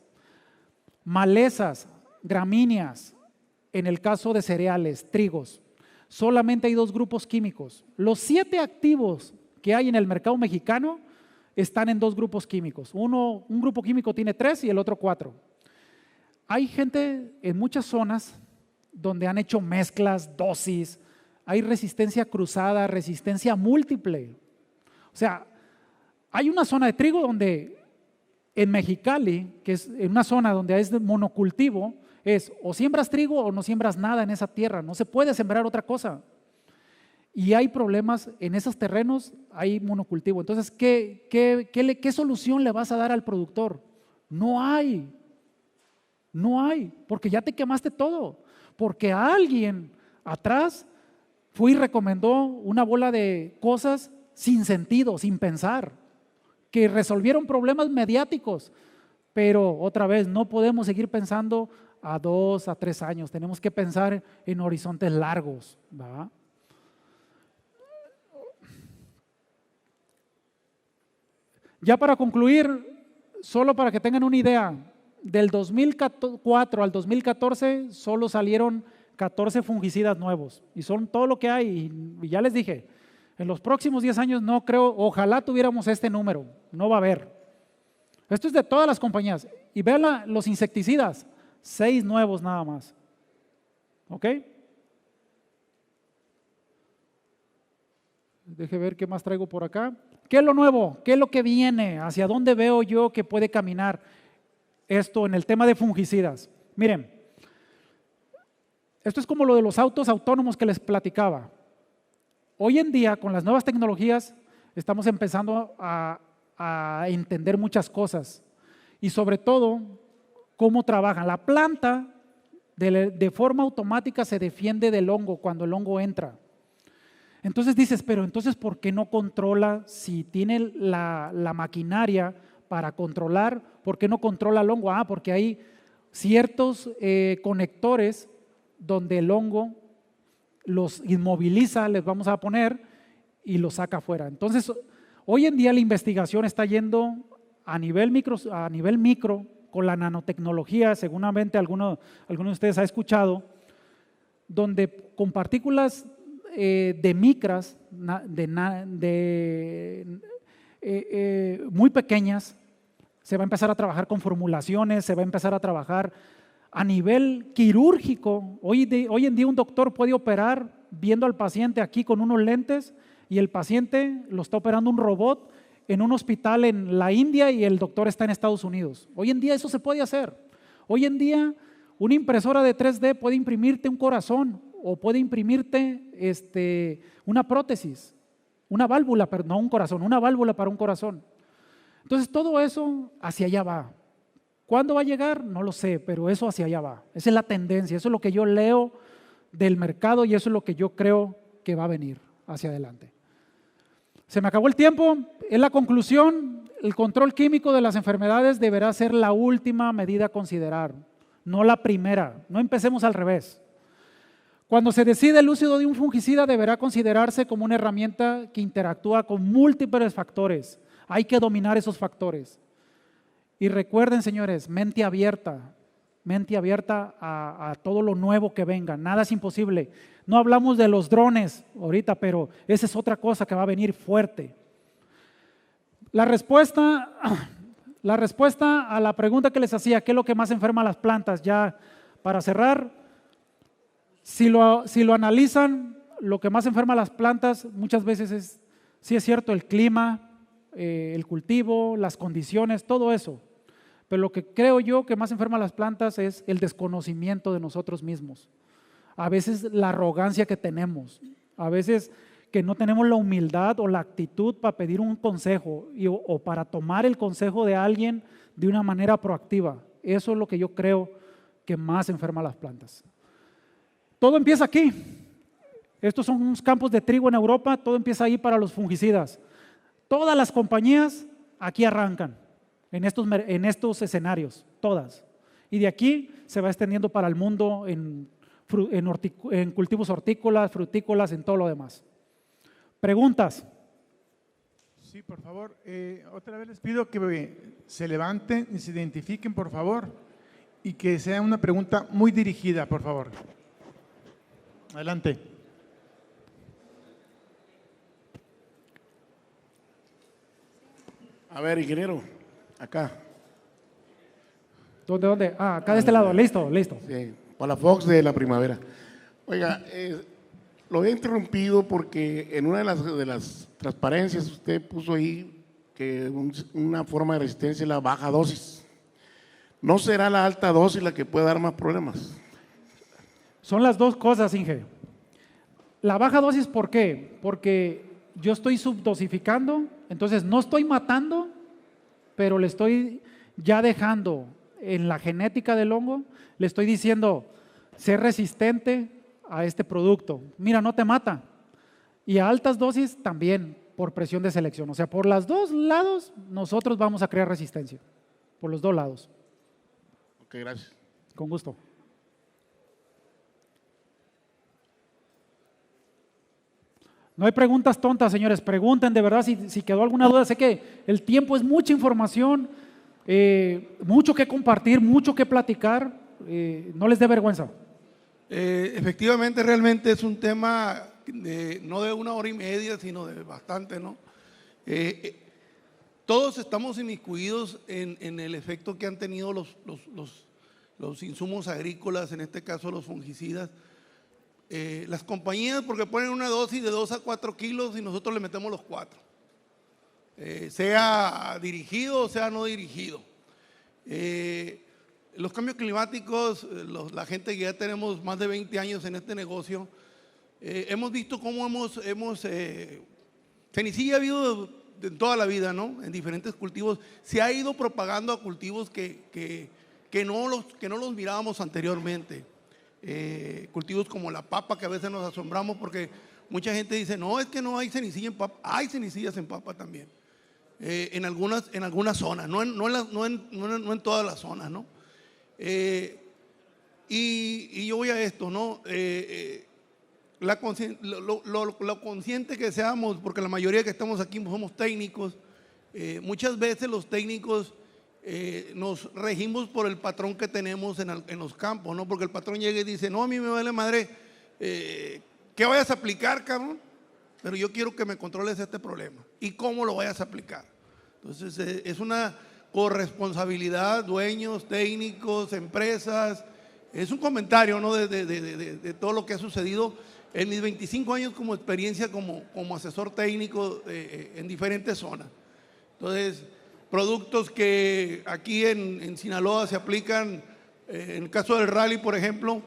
malezas, gramíneas, en el caso de cereales, trigos. Solamente hay 2 grupos químicos. Los 7 activos que hay en el mercado mexicano están en 2 grupos químicos. Un grupo químico tiene 3 y el otro 4. Hay gente en muchas zonas donde han hecho mezclas, dosis, hay resistencia cruzada, resistencia múltiple. O sea, hay una zona de trigo donde en Mexicali, que es una zona donde es de monocultivo, es o siembras trigo o no siembras nada en esa tierra, no se puede sembrar otra cosa. Y hay problemas en esos terrenos, hay monocultivo. Entonces, ¿qué solución le vas a dar al productor? No hay, porque ya te quemaste todo, porque alguien atrás fue y recomendó una bola de cosas sin sentido, sin pensar, que resolvieron problemas mediáticos, pero otra vez no podemos seguir pensando a 2 a 3 años, tenemos que pensar en horizontes largos, ¿verdad? Ya para concluir, solo para que tengan una idea, del 2004 al 2014 solo salieron 14 fungicidas nuevos y son todo lo que hay. Y ya les dije, en los próximos 10 años no creo, ojalá tuviéramos este número, no va a haber. Esto es de todas las compañías. Y vean los insecticidas, 6 nuevos nada más. ¿Ok? Deje ver qué más traigo por acá. ¿Qué es lo nuevo? ¿Qué es lo que viene? ¿Hacia dónde veo yo que puede caminar esto en el tema de fungicidas? Miren, esto es como lo de los autos autónomos que les platicaba. Hoy en día, con las nuevas tecnologías, estamos empezando a entender muchas cosas y sobre todo, cómo trabajan. La planta de forma automática se defiende del hongo cuando el hongo entra. Entonces dices, pero entonces ¿por qué no controla? Si tiene la maquinaria para controlar, ¿por qué no controla el hongo? Porque hay ciertos conectores donde el hongo los inmoviliza, les vamos a poner, y los saca afuera. Entonces, hoy en día la investigación está yendo a nivel micro, con la nanotecnología, seguramente alguno de ustedes ha escuchado, donde con partículas de micras, muy pequeñas, se va a empezar a trabajar con formulaciones, se va a empezar a trabajar a nivel quirúrgico. Hoy en día un doctor puede operar viendo al paciente aquí con unos lentes y el paciente lo está operando un robot en un hospital en la India y el doctor está en Estados Unidos. Hoy en día eso se puede hacer. Hoy en día una impresora de 3D puede imprimirte un corazón o puede imprimirte una prótesis, una válvula, pero no un corazón, una válvula para un corazón. Entonces todo eso hacia allá va. ¿Cuándo va a llegar? No lo sé, pero eso hacia allá va. Esa es la tendencia, eso es lo que yo leo del mercado y eso es lo que yo creo que va a venir hacia adelante. Se me acabó el tiempo. En la conclusión, el control químico de las enfermedades deberá ser la última medida a considerar, no la primera. No empecemos al revés. Cuando se decide el uso de un fungicida deberá considerarse como una herramienta que interactúa con múltiples factores. Hay que dominar esos factores. Y recuerden, señores, mente abierta a todo lo nuevo que venga. Nada es imposible. No hablamos de los drones ahorita, pero esa es otra cosa que va a venir fuerte. La respuesta a la pregunta que les hacía, ¿qué es lo que más enferma a las plantas? Ya para cerrar, si lo analizan, lo que más enferma a las plantas muchas veces sí es cierto, el clima, el cultivo, las condiciones, todo eso. Pero lo que creo yo que más enferma a las plantas es el desconocimiento de nosotros mismos. A veces la arrogancia que tenemos, a veces que no tenemos la humildad o la actitud para pedir un consejo o para tomar el consejo de alguien de una manera proactiva. Eso es lo que yo creo que más enferma a las plantas. Todo empieza aquí. Estos son unos campos de trigo en Europa, todo empieza ahí para los fungicidas. Todas las compañías aquí arrancan, en estos escenarios, todas. Y de aquí se va extendiendo para el mundo en cultivos hortícolas, frutícolas, en todo lo demás. ¿Preguntas? Sí, por favor. Otra vez les pido que se levanten y se identifiquen, por favor, y que sea una pregunta muy dirigida, por favor. Adelante. A ver, ingeniero, acá. ¿Dónde? Ah, acá de este lado, listo. Sí, Palafox de la Primavera. Oiga, lo he interrumpido porque en una de las transparencias usted puso ahí que una forma de resistencia es la baja dosis. ¿No será la alta dosis la que puede dar más problemas? Son las dos cosas, Inge. La baja dosis, ¿por qué? Porque yo estoy subdosificando, entonces no estoy matando, pero le estoy ya dejando en la genética del hongo, le estoy diciendo, sé resistente a este producto. Mira, no te mata. Y a altas dosis también por presión de selección. O sea, por los dos lados nosotros vamos a crear resistencia. Por los dos lados. Ok, gracias. Con gusto. No hay preguntas tontas, señores. Pregunten de verdad si quedó alguna duda. Sé que el tiempo es mucha información, mucho que compartir, mucho que platicar. No les dé vergüenza. Efectivamente, realmente es un tema no de 1 hora y media, sino de bastante, ¿no? Todos estamos inmiscuidos en el efecto que han tenido los insumos agrícolas, en este caso los fungicidas. Las compañías porque ponen una dosis de 2 a 4 kilos y nosotros le metemos los 4, sea dirigido o sea no dirigido. Los cambios climáticos, la gente que ya tenemos más de 20 años en este negocio, hemos visto cómo cenicilla ha habido de toda la vida, ¿no? En diferentes cultivos, se ha ido propagando a cultivos que no los mirábamos anteriormente. Cultivos como la papa, que a veces nos asombramos porque mucha gente dice, no, es que no hay cenicilla en papa. Hay cenicillas en papa también, en algunas zonas, no en todas las zonas, ¿no? Y yo voy a esto, ¿no? Lo consciente que seamos, porque la mayoría que estamos aquí somos técnicos, muchas veces los técnicos nos regimos por el patrón que tenemos en los campos, ¿no? Porque el patrón llega y dice, no, a mí me vale madre ¿qué vayas a aplicar, cabrón? Pero yo quiero que me controles este problema y cómo lo vayas a aplicar. Entonces, es una corresponsabilidad, dueños, técnicos, empresas. Es un comentario, ¿no? de todo lo que ha sucedido en mis 25 años como experiencia como asesor técnico en diferentes zonas. Entonces, productos que aquí en Sinaloa se aplican, en el caso del rally, por ejemplo,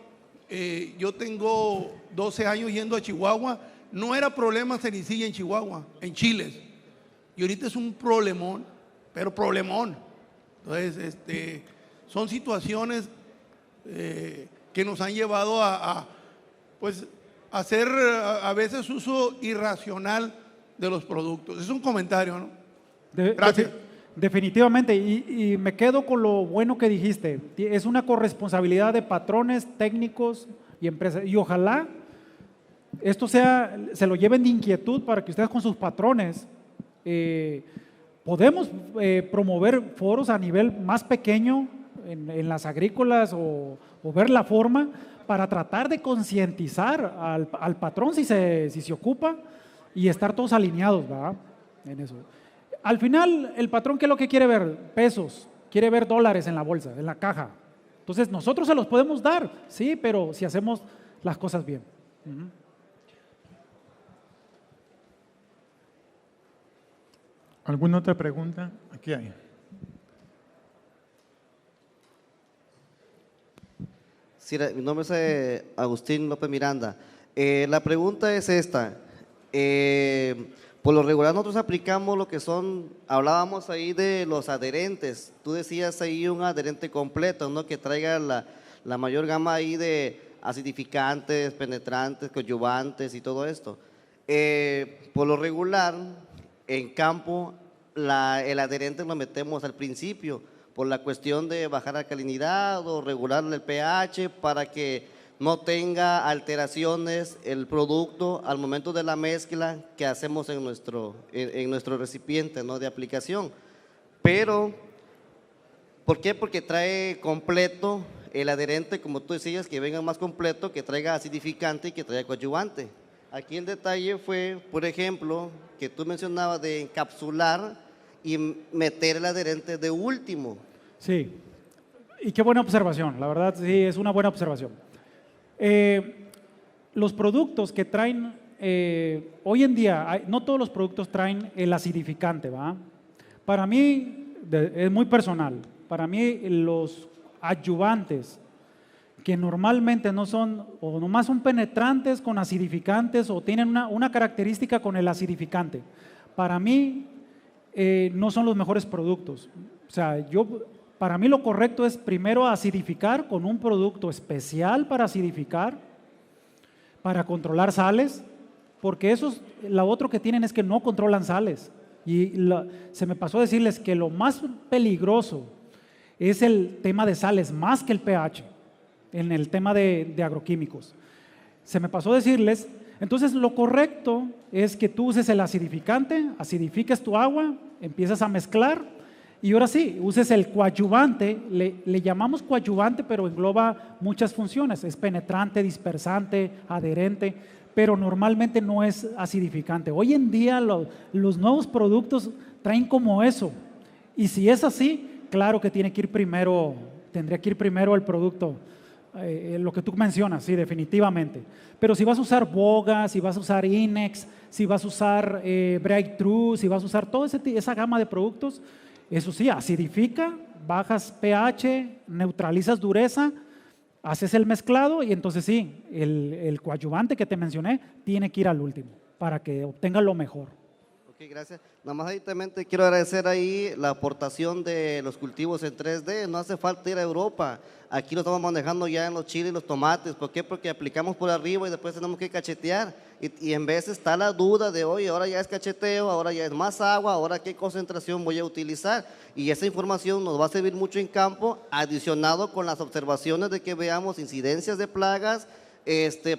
yo tengo 12 años yendo a Chihuahua. No era problema cenicilla en Chihuahua, en Chiles. Y ahorita es un problemón, pero problemón. Entonces, son situaciones que nos han llevado pues, a hacer a veces uso irracional de los productos. Es un comentario, ¿no? Gracias. Definitivamente, y me quedo con lo bueno que dijiste. Es una corresponsabilidad de patrones, técnicos y empresas. Y ojalá esto se lo lleven de inquietud para que ustedes con sus patrones podemos promover foros a nivel más pequeño en las agrícolas o ver la forma para tratar de concientizar al patrón si se ocupa y estar todos alineados, ¿verdad? En eso. Al final, el patrón, ¿qué es lo que quiere ver? Pesos, quiere ver dólares en la bolsa, en la caja. Entonces, nosotros se los podemos dar, sí, pero si hacemos las cosas bien. ¿Alguna otra pregunta? Aquí hay. Sí, mi nombre es Agustín López Miranda. La pregunta es esta. Por lo regular nosotros aplicamos lo que son, hablábamos ahí de los adherentes. Tú decías ahí un adherente completo, ¿no? Que traiga la mayor gama ahí de acidificantes, penetrantes, coadyuvantes y todo esto. Por lo regular, en campo, el adherente lo metemos al principio por la cuestión de bajar la alcalinidad o regular el pH para que no tenga alteraciones el producto al momento de la mezcla que hacemos en nuestro recipiente, ¿no? De aplicación. Pero, ¿por qué? Porque trae completo el adherente, como tú decías, que venga más completo, que traiga acidificante y que traiga coadyuvante. Aquí el detalle fue, por ejemplo, que tú mencionabas de encapsular y meter el adherente de último. Sí, y qué buena observación, la verdad sí, es una buena observación. Los productos que traen, hoy en día, no todos los productos traen el acidificante, ¿va? Para mí, es muy personal, para mí los adyuvantes que normalmente no son, o nomás son penetrantes con acidificantes o tienen una característica con el acidificante, para mí no son los mejores productos. O sea, para mí lo correcto es primero acidificar con un producto especial para acidificar, para controlar sales, porque lo otro que tienen es que no controlan sales. Y se me pasó a decirles que lo más peligroso es el tema de sales, más que el pH, en el tema de agroquímicos. Se me pasó a decirles, entonces lo correcto es que tú uses el acidificante, acidifiques tu agua, empiezas a mezclar. Y ahora sí, uses el coadyuvante, le llamamos coadyuvante, pero engloba muchas funciones, es penetrante, dispersante, adherente, pero normalmente no es acidificante. Hoy en día los nuevos productos traen como eso, y si es así, claro que tendría que ir primero el producto, lo que tú mencionas, sí, definitivamente. Pero si vas a usar Boga, si vas a usar Inex, si vas a usar Breakthrough, si vas a usar toda esa gama de productos, eso sí, acidifica, bajas pH, neutralizas dureza, haces el mezclado y entonces sí, el coadyuvante que te mencioné tiene que ir al último para que obtenga lo mejor. Ok, gracias. Nada más ahí también te quiero agradecer ahí la aportación de los cultivos en 3D. No hace falta ir a Europa. Aquí lo estamos manejando ya en los chiles y los tomates. ¿Por qué? Porque aplicamos por arriba y después tenemos que cachetear. Y en vez está la duda de, oye, ahora ya es cacheteo, ahora ya es más agua, ahora qué concentración voy a utilizar. Y esa información nos va a servir mucho en campo, adicionado con las observaciones de que veamos incidencias de plagas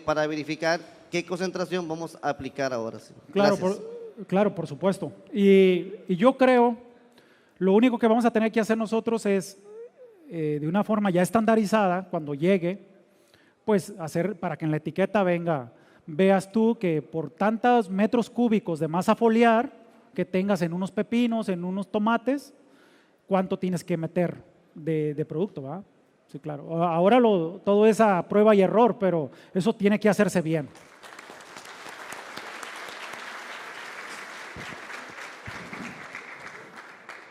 para verificar qué concentración vamos a aplicar ahora. Sí. Claro, por supuesto. Y yo creo, lo único que vamos a tener que hacer nosotros es, de una forma ya estandarizada, cuando llegue, pues hacer para que en la etiqueta venga veas tú que por tantos metros cúbicos de masa foliar que tengas en unos pepinos, en unos tomates, cuánto tienes que meter de producto, ¿va? Sí, claro. Ahora todo es a prueba y error, pero eso tiene que hacerse bien.